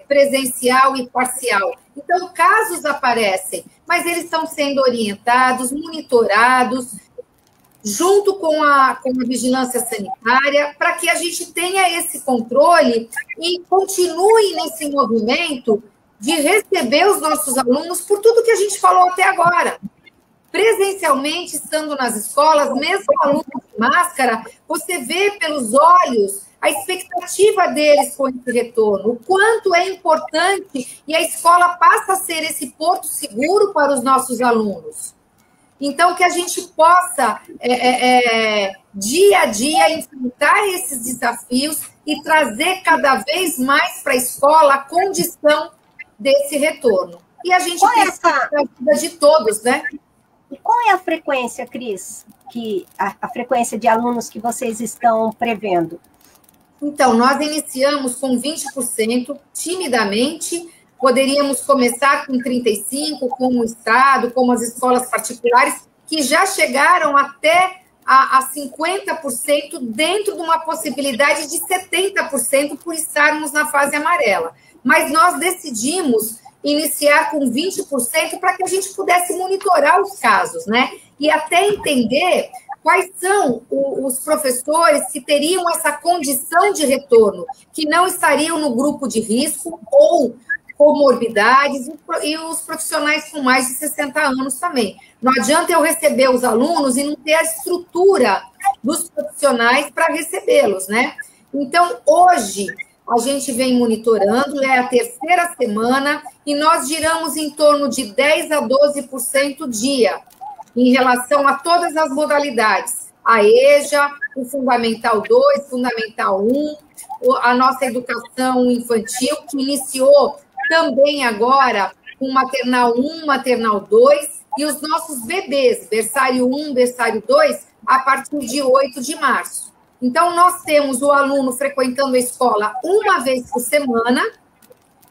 presencial e parcial. Então, casos aparecem, mas eles estão sendo orientados, monitorados, junto com a vigilância sanitária, para que a gente tenha esse controle e continue nesse movimento de receber os nossos alunos por tudo que a gente falou até agora. Presencialmente, estando nas escolas, mesmo alunos de máscara, você vê pelos olhos a expectativa deles com esse retorno, o quanto é importante, e a escola passa a ser esse porto seguro para os nossos alunos. Então, que a gente possa, dia a dia, enfrentar esses desafios e trazer cada vez mais para a escola a condição desse retorno. E a gente precisa da ajuda de todos, né? E qual é a frequência, Cris, a frequência de alunos que vocês estão prevendo? Então, nós iniciamos com 20%, timidamente, poderíamos começar com 35%, como o Estado, como as escolas particulares, que já chegaram até a 50%, dentro de uma possibilidade de 70% por estarmos na fase amarela. Mas nós decidimos iniciar com 20% para que a gente pudesse monitorar os casos, né? E até entender quais são os professores que teriam essa condição de retorno, que não estariam no grupo de risco ou comorbidades, e os profissionais com mais de 60 anos também. Não adianta eu receber os alunos e não ter a estrutura dos profissionais para recebê-los, né? Então, hoje, a gente vem monitorando, é a terceira semana, e nós giramos em torno de 10% a 12% dia, em relação a todas as modalidades. A EJA, o Fundamental 2, Fundamental 1, a nossa educação infantil, que iniciou também agora com Maternal 1, Maternal 2, e os nossos bebês, berçário 1, berçário 2, a partir de 8 de março. Então, nós temos o aluno frequentando a escola uma vez por semana,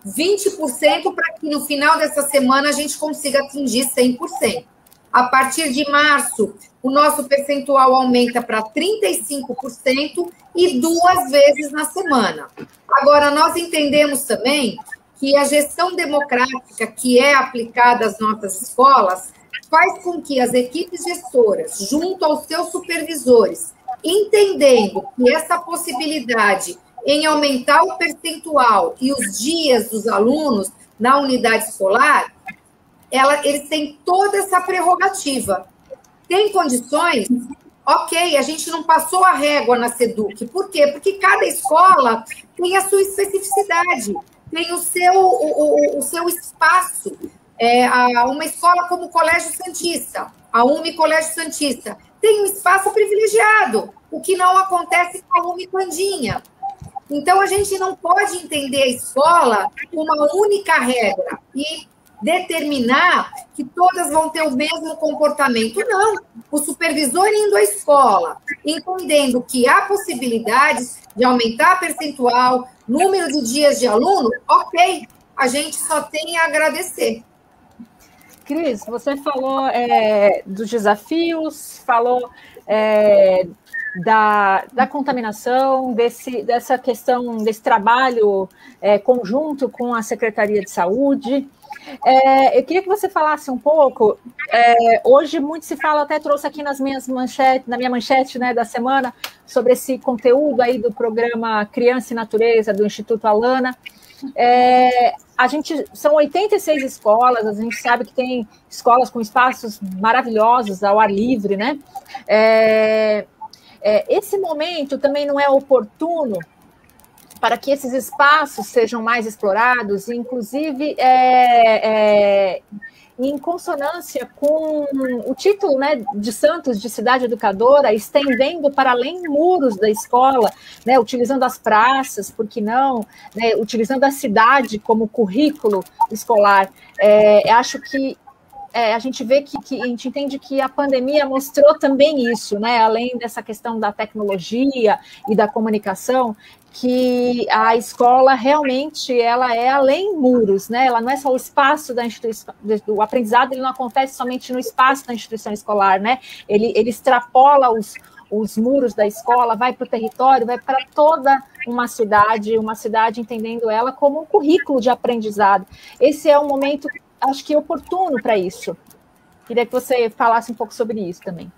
20% para que no final dessa semana a gente consiga atingir 100%. A partir de março, o nosso percentual aumenta para 35% e 2 vezes na semana. Agora, nós entendemos também que a gestão democrática que é aplicada às nossas escolas faz com que as equipes gestoras, junto aos seus supervisores, entendendo que essa possibilidade em aumentar o percentual e os dias dos alunos na unidade escolar, eles têm toda essa prerrogativa. Tem condições? Ok, a gente não passou a régua na SEDUC. Por quê? Porque cada escola tem a sua especificidade, tem o seu espaço. Uma escola como o Colégio Santista, a UME Colégio Santista, tem um espaço privilegiado, o que não acontece com a UME Candinha. Então, a gente não pode entender a escola como uma única regra e determinar que todas vão ter o mesmo comportamento. Não. O supervisor indo à escola, entendendo que há possibilidades de aumentar a percentual, número de dias de aluno, ok, a gente só tem a agradecer. Cris, você falou dos desafios, falou da contaminação, dessa questão, desse trabalho conjunto com a Secretaria de Saúde. Eu queria que você falasse um pouco, hoje muito se fala, até trouxe aqui na minha manchete, né, da semana, sobre esse conteúdo aí do programa Criança e Natureza, do Instituto Alana. São 86 escolas, a gente sabe que tem escolas com espaços maravilhosos ao ar livre, né? Esse momento também não é oportuno para que esses espaços sejam mais explorados, inclusive em consonância com o título, né, de Santos, de cidade educadora, estendendo para além muros da escola, né, utilizando as praças, por que não, né, utilizando a cidade como currículo escolar. Acho que a gente vê que a gente entende que a pandemia mostrou também isso, né, além dessa questão da tecnologia e da comunicação, que a escola realmente ela é além muros, né? Ela não é só o espaço da instituição, o aprendizado ele não acontece somente no espaço da instituição escolar, né? Ele extrapola os muros da escola, vai para o território, vai para toda uma cidade entendendo ela como um currículo de aprendizado. Esse é um momento, acho que oportuno para isso. Queria que você falasse um pouco sobre isso também.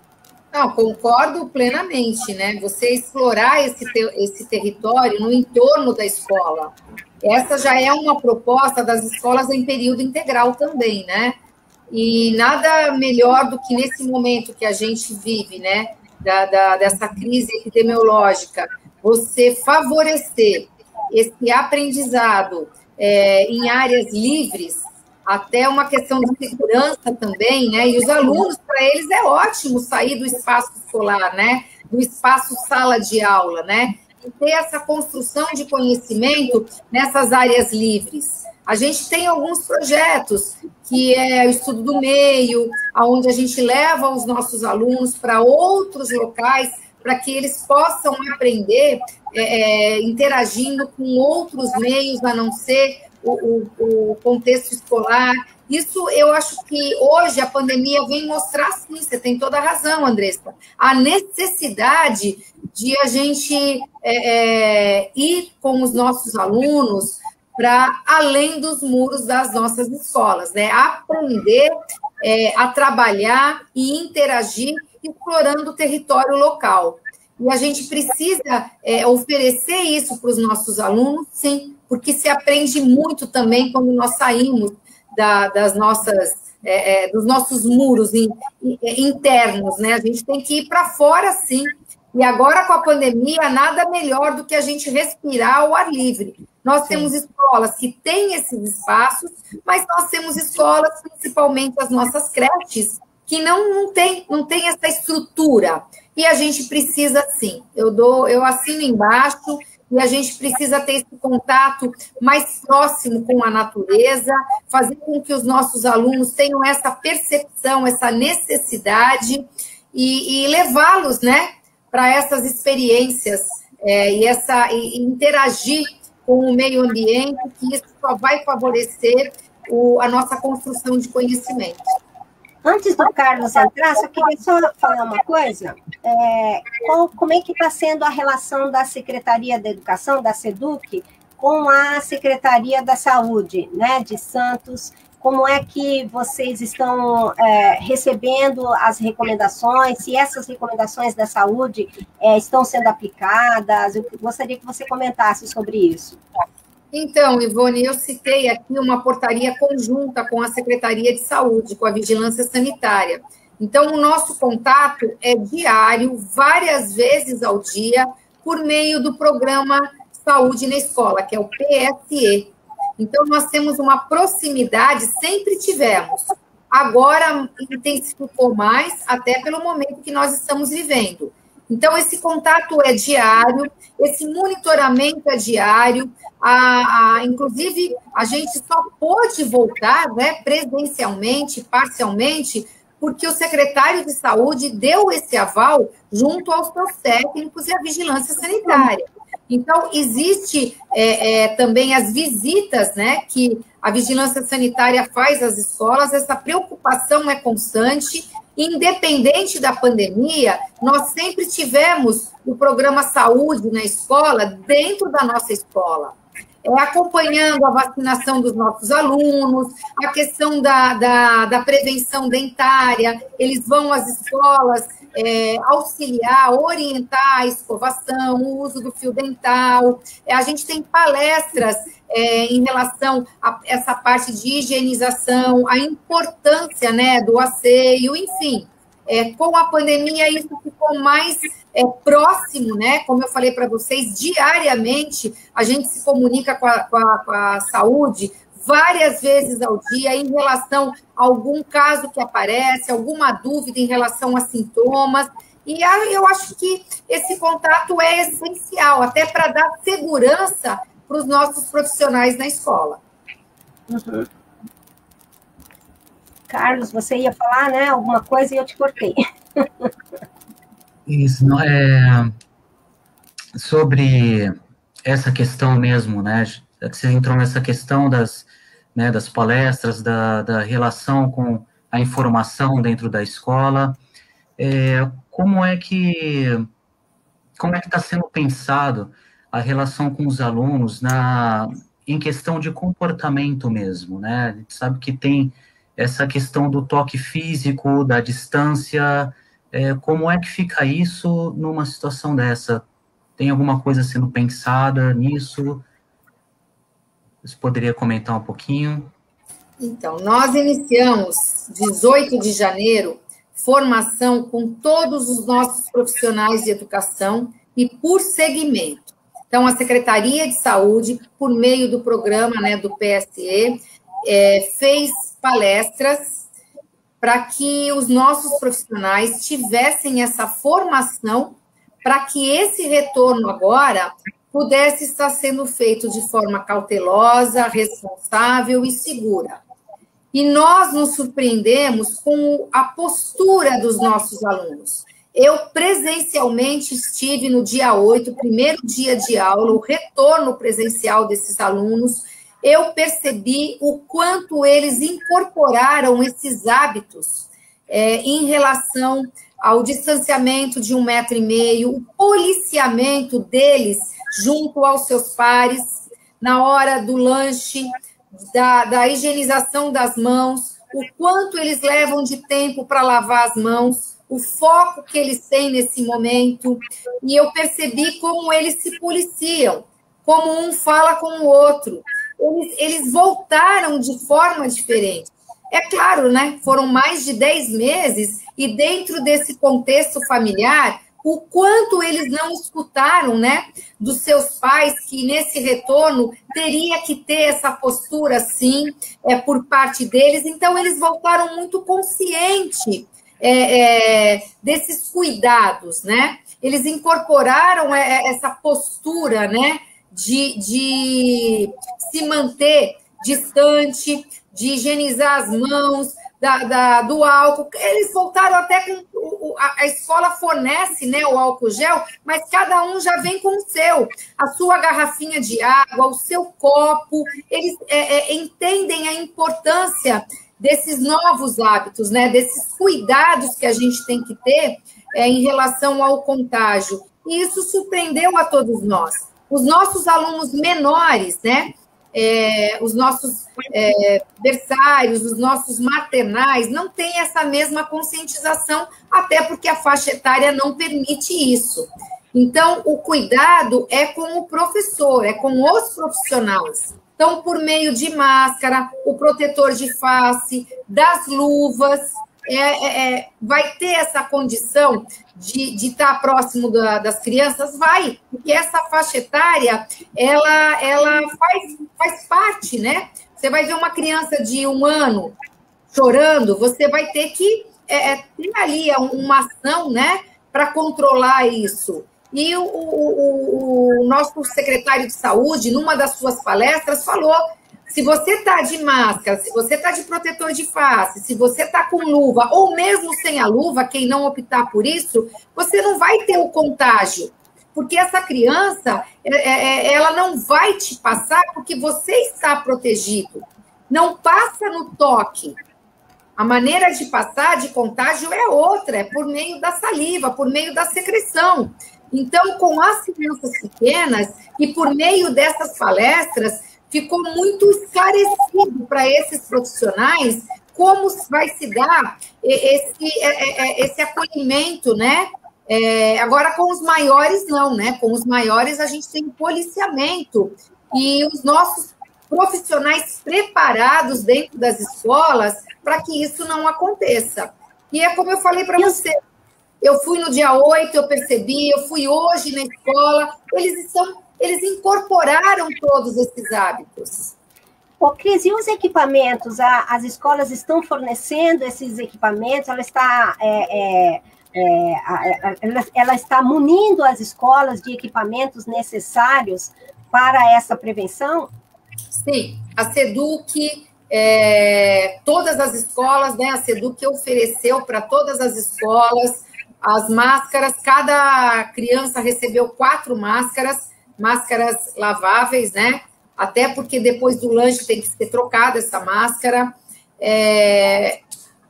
Não, concordo plenamente, né? Você explorar esse território no entorno da escola. Essa já é uma proposta das escolas em período integral também, né? E nada melhor do que nesse momento que a gente vive, né? Dessa crise epidemiológica, você favorecer esse aprendizado em áreas livres, até uma questão de segurança também, né? E os alunos, para eles é ótimo sair do espaço escolar, né? Do espaço sala de aula, né? E ter essa construção de conhecimento nessas áreas livres. A gente tem alguns projetos, que é o estudo do meio, onde a gente leva os nossos alunos para outros locais, para que eles possam aprender interagindo com outros meios, a não ser o contexto escolar. Isso eu acho que hoje a pandemia vem mostrar, sim, você tem toda a razão, Andressa, a necessidade de a gente ir com os nossos alunos para além dos muros das nossas escolas, né? Aprender a trabalhar e interagir explorando o território local. E a gente precisa oferecer isso para os nossos alunos, sim, porque se aprende muito também quando nós saímos dos nossos muros internos, né? A gente tem que ir para fora, sim, E agora, com a pandemia, nada melhor do que a gente respirar ao ar livre. Nós temos escolas que têm esses espaços, mas nós temos escolas, principalmente as nossas creches, que não tem essa estrutura. E a gente precisa, sim. Eu assino embaixo, e a gente precisa ter esse contato mais próximo com a natureza, fazer com que os nossos alunos tenham essa percepção, essa necessidade, e levá-los, né, para essas experiências e interagir com o meio ambiente, que isso só vai favorecer a nossa construção de conhecimento. Antes do Carlos entrar, só queria falar uma coisa. Como é que está sendo a relação da Secretaria da Educação, da SEDUC, com a Secretaria da Saúde, né, de Santos? Como é que vocês estão recebendo as recomendações? Se essas recomendações da saúde estão sendo aplicadas? Eu gostaria que você comentasse sobre isso. Então, Ivone, eu citei aqui uma portaria conjunta com a Secretaria de Saúde, com a Vigilância Sanitária. Então, o nosso contato é diário, várias vezes ao dia, por meio do programa Saúde na Escola, que é o PSE. Então, nós temos uma proximidade, sempre tivemos. Agora, intensificou mais, até pelo momento que nós estamos vivendo. Então, esse contato é diário, esse monitoramento é diário. Inclusive, a gente só pôde voltar, né, presencialmente, parcialmente, porque o secretário de Saúde deu esse aval junto aos seus técnicos e à vigilância sanitária. Então, existe também as visitas, né, que a vigilância sanitária faz às escolas, essa preocupação é constante. Independente da pandemia, nós sempre tivemos o programa Saúde na escola, dentro da nossa escola. Acompanhando a vacinação dos nossos alunos, a questão da prevenção dentária, eles vão às escolas auxiliar, orientar a escovação, o uso do fio dental. A gente tem palestras em relação a essa parte de higienização, a importância, né, do asseio, enfim. Com a pandemia, isso ficou mais próximo, né? Como eu falei para vocês, diariamente a gente se comunica com a saúde várias vezes ao dia em relação a algum caso que aparece, alguma dúvida em relação a sintomas. E eu acho que esse contato é essencial, até para dar segurança para os nossos profissionais na escola. Uhum. Carlos, você ia falar, né, alguma coisa e eu te cortei. Isso, não sobre essa questão mesmo, né? Você entrou nessa questão das palestras, da relação com a informação dentro da escola. Como é que está sendo pensado a relação com os alunos em questão de comportamento mesmo, né? A gente sabe que tem essa questão do toque físico, da distância. Como é que fica isso numa situação dessa? Tem alguma coisa sendo pensada nisso? Você poderia comentar um pouquinho? Então, nós iniciamos, 18 de janeiro, formação com todos os nossos profissionais de educação e por segmento. Então, a Secretaria de Saúde, por meio do programa, né, do PSE, fez palestras para que os nossos profissionais tivessem essa formação para que esse retorno agora pudesse estar sendo feito de forma cautelosa, responsável e segura. E nós nos surpreendemos com a postura dos nossos alunos. Eu presencialmente estive no dia 8, primeiro dia de aula, o retorno presencial desses alunos. Eu percebi o quanto eles incorporaram esses hábitos em relação ao distanciamento de 1,5 metro, o policiamento deles junto aos seus pares, na hora do lanche, da higienização das mãos, o quanto eles levam de tempo para lavar as mãos, o foco que eles têm nesse momento, e eu percebi como eles se policiam, como um fala com o outro. Eles voltaram de forma diferente. É claro, né? Foram mais de 10 meses e dentro desse contexto familiar, o quanto eles não escutaram, né, dos seus pais, que nesse retorno teria que ter essa postura, sim, por parte deles. Então, eles voltaram muito conscientes desses cuidados, né? Eles incorporaram essa postura, né, de se manter distante, de higienizar as mãos, do álcool. Eles voltaram até com... A escola fornece, né, o álcool gel, mas cada um já vem com o seu. A sua garrafinha de água, o seu copo. Eles entendem a importância desses novos hábitos, né, desses cuidados que a gente tem que ter em relação ao contágio. E isso surpreendeu a todos nós. Os nossos alunos menores, né, os nossos berçários, os nossos maternais, não têm essa mesma conscientização, até porque a faixa etária não permite isso. Então, o cuidado é com o professor, é com os profissionais. Então, por meio de máscara, o protetor de face, das luvas, vai ter essa condição de estar próximo das crianças? Vai, porque essa faixa etária, ela faz parte, né? Você vai ver uma criança de 1 ano chorando, você vai ter que ter ali uma ação, né, para controlar isso. E o nosso secretário de saúde, numa das suas palestras, falou: se você está de máscara, se você está de protetor de face, se você está com luva, ou mesmo sem a luva, quem não optar por isso, você não vai ter o contágio. Porque essa criança, ela não vai te passar porque você está protegido. Não passa no toque. A maneira de passar de contágio é outra, é por meio da saliva, por meio da secreção. Então, com as crianças pequenas e por meio dessas palestras, ficou muito esclarecido para esses profissionais como vai se dar esse acolhimento, né? Agora, com os maiores, não, né? Com os maiores, a gente tem policiamento e os nossos profissionais preparados dentro das escolas para que isso não aconteça. E é como eu falei para você, eu fui no dia 8, eu percebi, eu fui hoje na escola, eles incorporaram todos esses hábitos. Ô, Cris, e os equipamentos? As escolas estão fornecendo esses equipamentos? Ela está munindo as escolas de equipamentos necessários para essa prevenção? Sim, a SEDUC, todas as escolas, né? A SEDUC ofereceu para todas as escolas as máscaras. Cada criança recebeu 4 máscaras laváveis, né? Até porque depois do lanche tem que ser trocada essa máscara.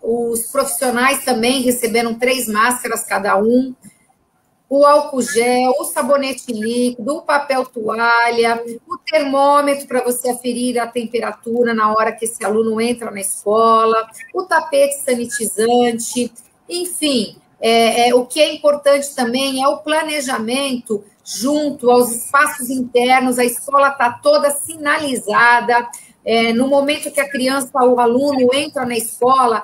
Os profissionais também receberam 3 máscaras cada um. O álcool gel, o sabonete líquido, o papel toalha, o termômetro para você aferir a temperatura na hora que esse aluno entra na escola, o tapete sanitizante, enfim. O que é importante também é o planejamento junto aos espaços internos. A escola está toda sinalizada. No momento que a criança, o aluno entra na escola,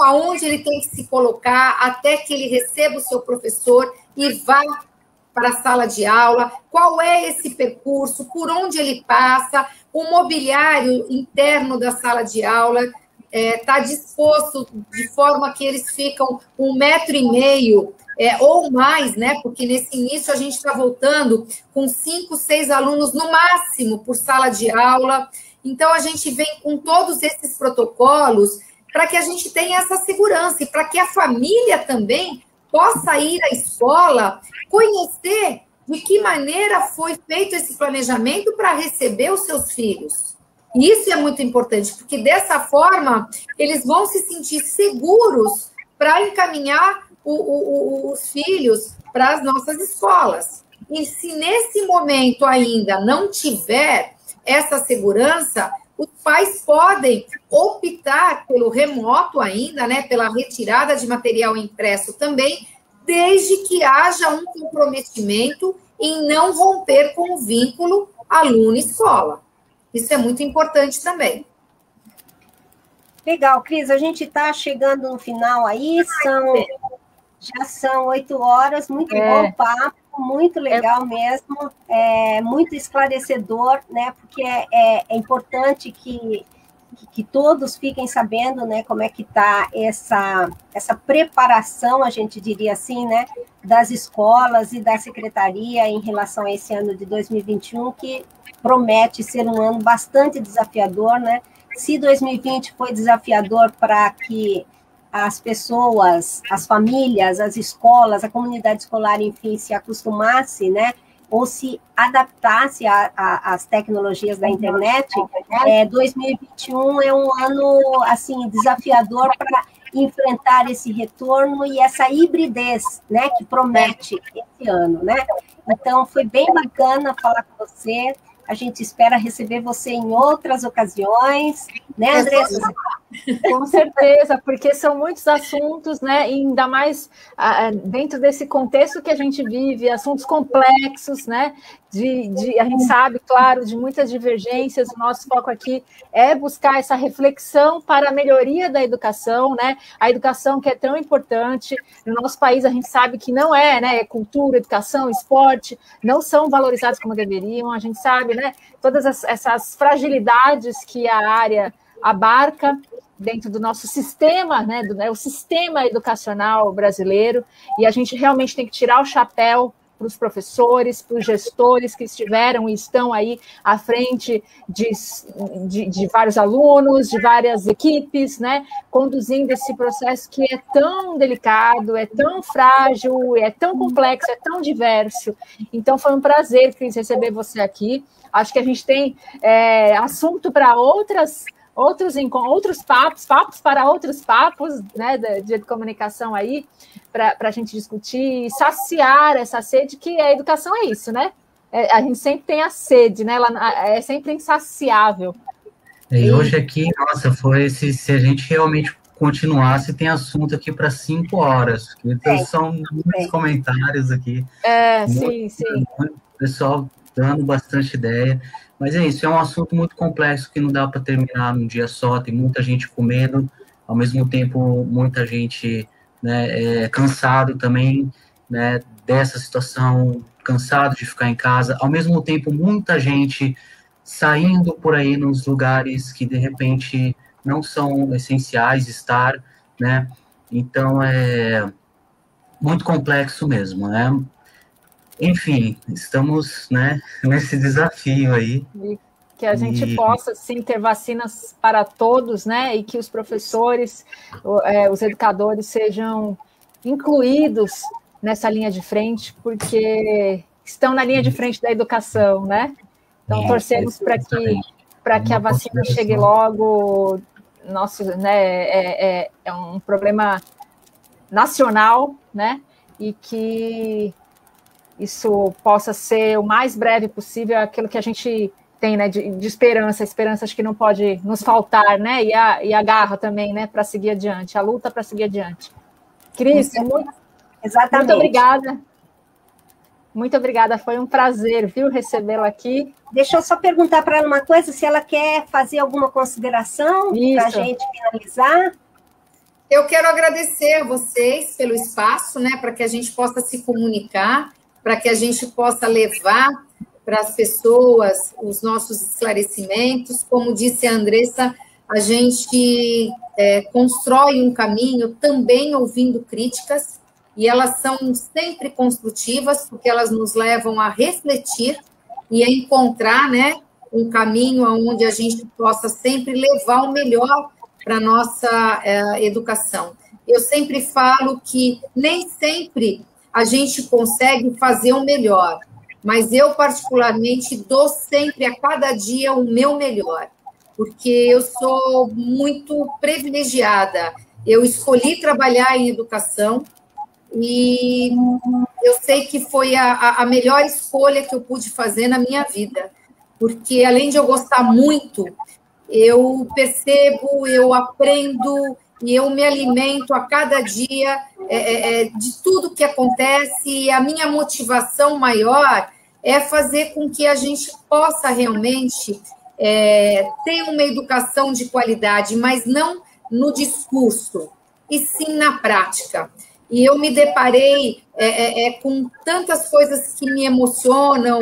aonde ele tem que se colocar até que ele receba o seu professor e vá para a sala de aula, qual é esse percurso, por onde ele passa, o mobiliário interno da sala de aula está disposto de forma que eles ficam 1,5 metro ou mais, né? Porque nesse início a gente está voltando com 5, 6 alunos no máximo por sala de aula. Então, a gente vem com todos esses protocolos para que a gente tenha essa segurança e para que a família também possa ir à escola, conhecer de que maneira foi feito esse planejamento para receber os seus filhos. E isso é muito importante, porque dessa forma eles vão se sentir seguros para encaminhar os filhos para as nossas escolas. E se nesse momento ainda não tiver essa segurança, os pais podem optar pelo remoto ainda, né, pela retirada de material impresso também, desde que haja um comprometimento em não romper com o vínculo aluno-escola. Isso é muito importante também. Legal, Cris, a gente está chegando no final aí, Já são 8 horas, muito bom papo, muito legal mesmo, muito esclarecedor, né? Porque é importante que todos fiquem sabendo, né, como é que está essa preparação, a gente diria assim, né, das escolas e da secretaria em relação a esse ano de 2021, que promete ser um ano bastante desafiador, né? Se 2020 foi desafiador para que as pessoas, as famílias, as escolas, a comunidade escolar, enfim, se acostumasse, né, ou se adaptasse às tecnologias da internet, 2021 é um ano, assim, desafiador para enfrentar esse retorno e essa hibridez, né, que promete esse ano, né? Então, foi bem bacana falar com você. A gente espera receber você em outras ocasiões, né, Andressa? Com certeza, porque são muitos assuntos, né? E ainda mais dentro desse contexto que a gente vive, assuntos complexos, né? A gente sabe, claro, de muitas divergências. O nosso foco aqui é buscar essa reflexão para a melhoria da educação, né? A educação que é tão importante. No nosso país, a gente sabe que não é, né? Cultura, educação, esporte, não são valorizados como deveriam. A gente sabe, né? Todas essas fragilidades que a área abarca dentro do nosso sistema, né, o sistema educacional brasileiro, e a gente realmente tem que tirar o chapéu para os professores, para os gestores que estiveram e estão aí à frente de vários alunos, de várias equipes, né, conduzindo esse processo que é tão delicado, é tão frágil, é tão complexo, é tão diverso. Então, foi um prazer, Cris, receber você aqui. Acho que a gente tem assunto para outros papos para outros papos, né, de comunicação aí, para a gente discutir e saciar essa sede, que a educação é isso, né? A gente sempre tem a sede, né? Ela é sempre insaciável. E hoje aqui, nossa, se a gente realmente continuasse, tem assunto aqui para 5 horas. Então, são muitos comentários aqui. Sim. Muito pessoal dando bastante ideia. Mas é isso, é um assunto muito complexo que não dá para terminar num dia só, tem muita gente com medo, ao mesmo tempo muita gente, né, cansado também, né, dessa situação, cansado de ficar em casa, ao mesmo tempo muita gente saindo por aí nos lugares que de repente não são essenciais estar, né, então é muito complexo mesmo, né. Enfim, estamos, né, nesse desafio aí. Que a gente possa, sim, ter vacinas para todos, né, e que os professores, os educadores sejam incluídos nessa linha de frente, porque estão na linha de frente da educação, né? Então, torcemos para que a vacina chegue logo. Nosso, né, é um problema nacional, né, e que isso possa ser o mais breve possível, aquilo que a gente tem, né, de esperança. A esperança acho que não pode nos faltar, né, e a garra também, né, para seguir adiante, a luta para seguir adiante. Cris, muito obrigada. Muito obrigada, foi um prazer, viu, recebê-la aqui. Deixa eu só perguntar para ela uma coisa, se ela quer fazer alguma consideração para a gente finalizar. Eu quero agradecer a vocês pelo espaço, né, para que a gente possa se comunicar, para que a gente possa levar para as pessoas os nossos esclarecimentos. Como disse a Andressa, a gente constrói um caminho também ouvindo críticas, e elas são sempre construtivas, porque elas nos levam a refletir e a encontrar, né, um caminho onde a gente possa sempre levar o melhor para a nossa educação. Eu sempre falo que nem sempre a gente consegue fazer o melhor, mas eu, particularmente, dou sempre, a cada dia, o meu melhor, porque eu sou muito privilegiada. Eu escolhi trabalhar em educação e eu sei que foi a melhor escolha que eu pude fazer na minha vida, porque, além de eu gostar muito, eu percebo, eu aprendo e eu me alimento a cada dia de tudo que acontece, e a minha motivação maior é fazer com que a gente possa realmente ter uma educação de qualidade, mas não no discurso, e sim na prática. e eu me deparei com tantas coisas que me emocionam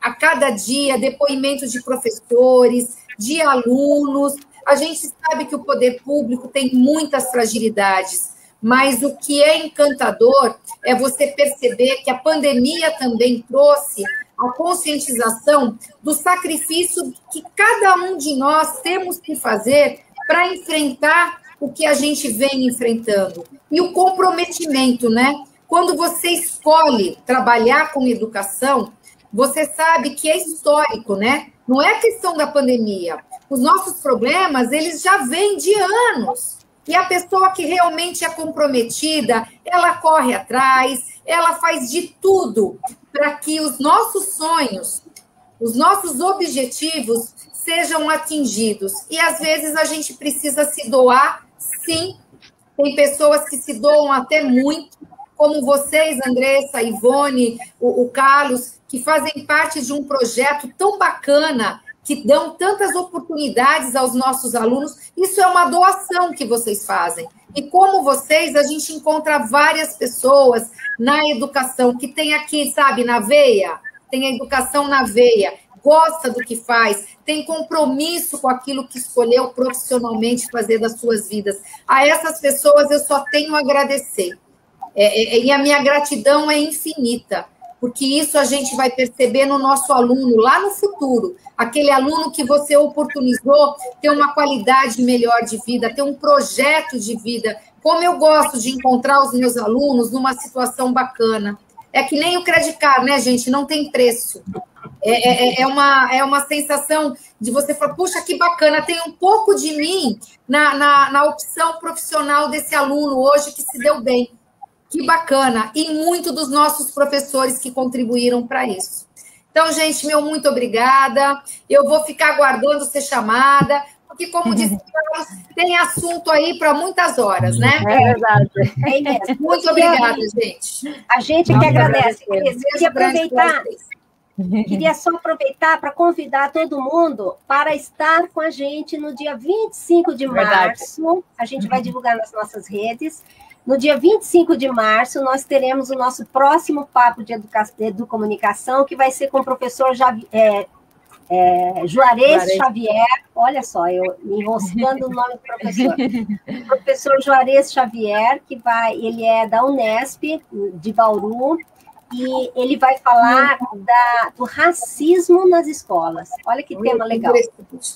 a cada dia, depoimentos de professores, de alunos. A gente sabe que o poder público tem muitas fragilidades, mas o que é encantador é você perceber que a pandemia também trouxe a conscientização do sacrifício que cada um de nós temos que fazer para enfrentar o que a gente vem enfrentando. E o comprometimento, né? Quando você escolhe trabalhar com educação, você sabe que é histórico, né? Não é questão da pandemia. Os nossos problemas, eles já vêm de anos. E a pessoa que realmente é comprometida, ela corre atrás, ela faz de tudo para que os nossos sonhos, os nossos objetivos sejam atingidos. E, às vezes, a gente precisa se doar, sim. Tem pessoas que se doam até muito, como vocês, Andressa, Ivone, o Carlos, que fazem parte de um projeto tão bacana, que dão tantas oportunidades aos nossos alunos. Isso é uma doação que vocês fazem. E como vocês, a gente encontra várias pessoas na educação que tem aqui, sabe, na veia, tem a educação na veia, gosta do que faz, tem compromisso com aquilo que escolheu profissionalmente fazer das suas vidas. A essas pessoas eu só tenho a agradecer. E a minha gratidão é infinita, porque isso a gente vai perceber no nosso aluno lá no futuro. Aquele aluno que você oportunizou ter uma qualidade melhor de vida, ter um projeto de vida. Como eu gosto de encontrar os meus alunos numa situação bacana. É que nem o Credit Card, né, gente? Não tem preço. É uma sensação de você falar, puxa, que bacana, tem um pouco de mim na opção profissional desse aluno hoje que se deu bem. Que bacana. E muito dos nossos professores que contribuíram para isso. Então, gente, meu muito obrigada. Eu vou ficar aguardando ser chamada, porque, como disse Carlos, tem assunto aí para muitas horas, né? É verdade. É mesmo. Muito obrigada, gente. A gente que agradece. Queria só aproveitar para convidar todo mundo para estar com a gente no dia 25 de março. A gente vai divulgar nas nossas redes. No dia 25 de março, nós teremos o nosso próximo papo de educomunicação, que vai ser com o professor Juarez Xavier. Olha só, eu me enroscando o nome do professor. Professor Juarez Xavier, ele é da Unesp, de Bauru, e ele vai falar do racismo nas escolas. Olha que tema legal.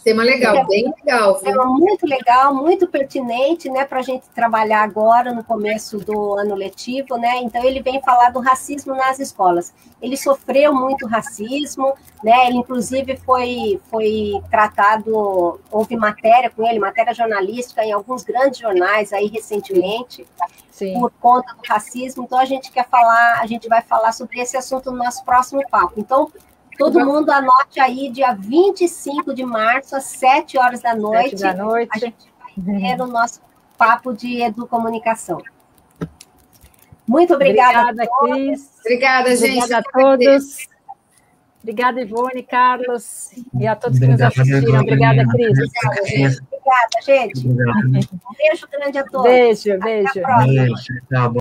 Tema legal, bem legal. Viu? Tema muito legal, muito pertinente, né, para a gente trabalhar agora no começo do ano letivo, né? Então ele vem falar do racismo nas escolas. Ele sofreu muito racismo, né? Ele inclusive foi tratado, houve matéria com ele, matéria jornalística em alguns grandes jornais aí recentemente. Sim. Por conta do racismo. Então a gente vai falar sobre esse assunto no nosso próximo papo. Então, todo mundo anote aí, dia 25 de março, às 7 horas da noite. 7 da noite. A gente vai ter o nosso papo de educomunicação. Muito obrigada a todos. Cris. Obrigada, gente. Obrigada a todos. Obrigada, Ivone, Carlos, e a todos que nos assistiram. Obrigada, Cris. Obrigada, gente. Um beijo grande a todos. Beijo. Até a próxima. Beijo, tá bom.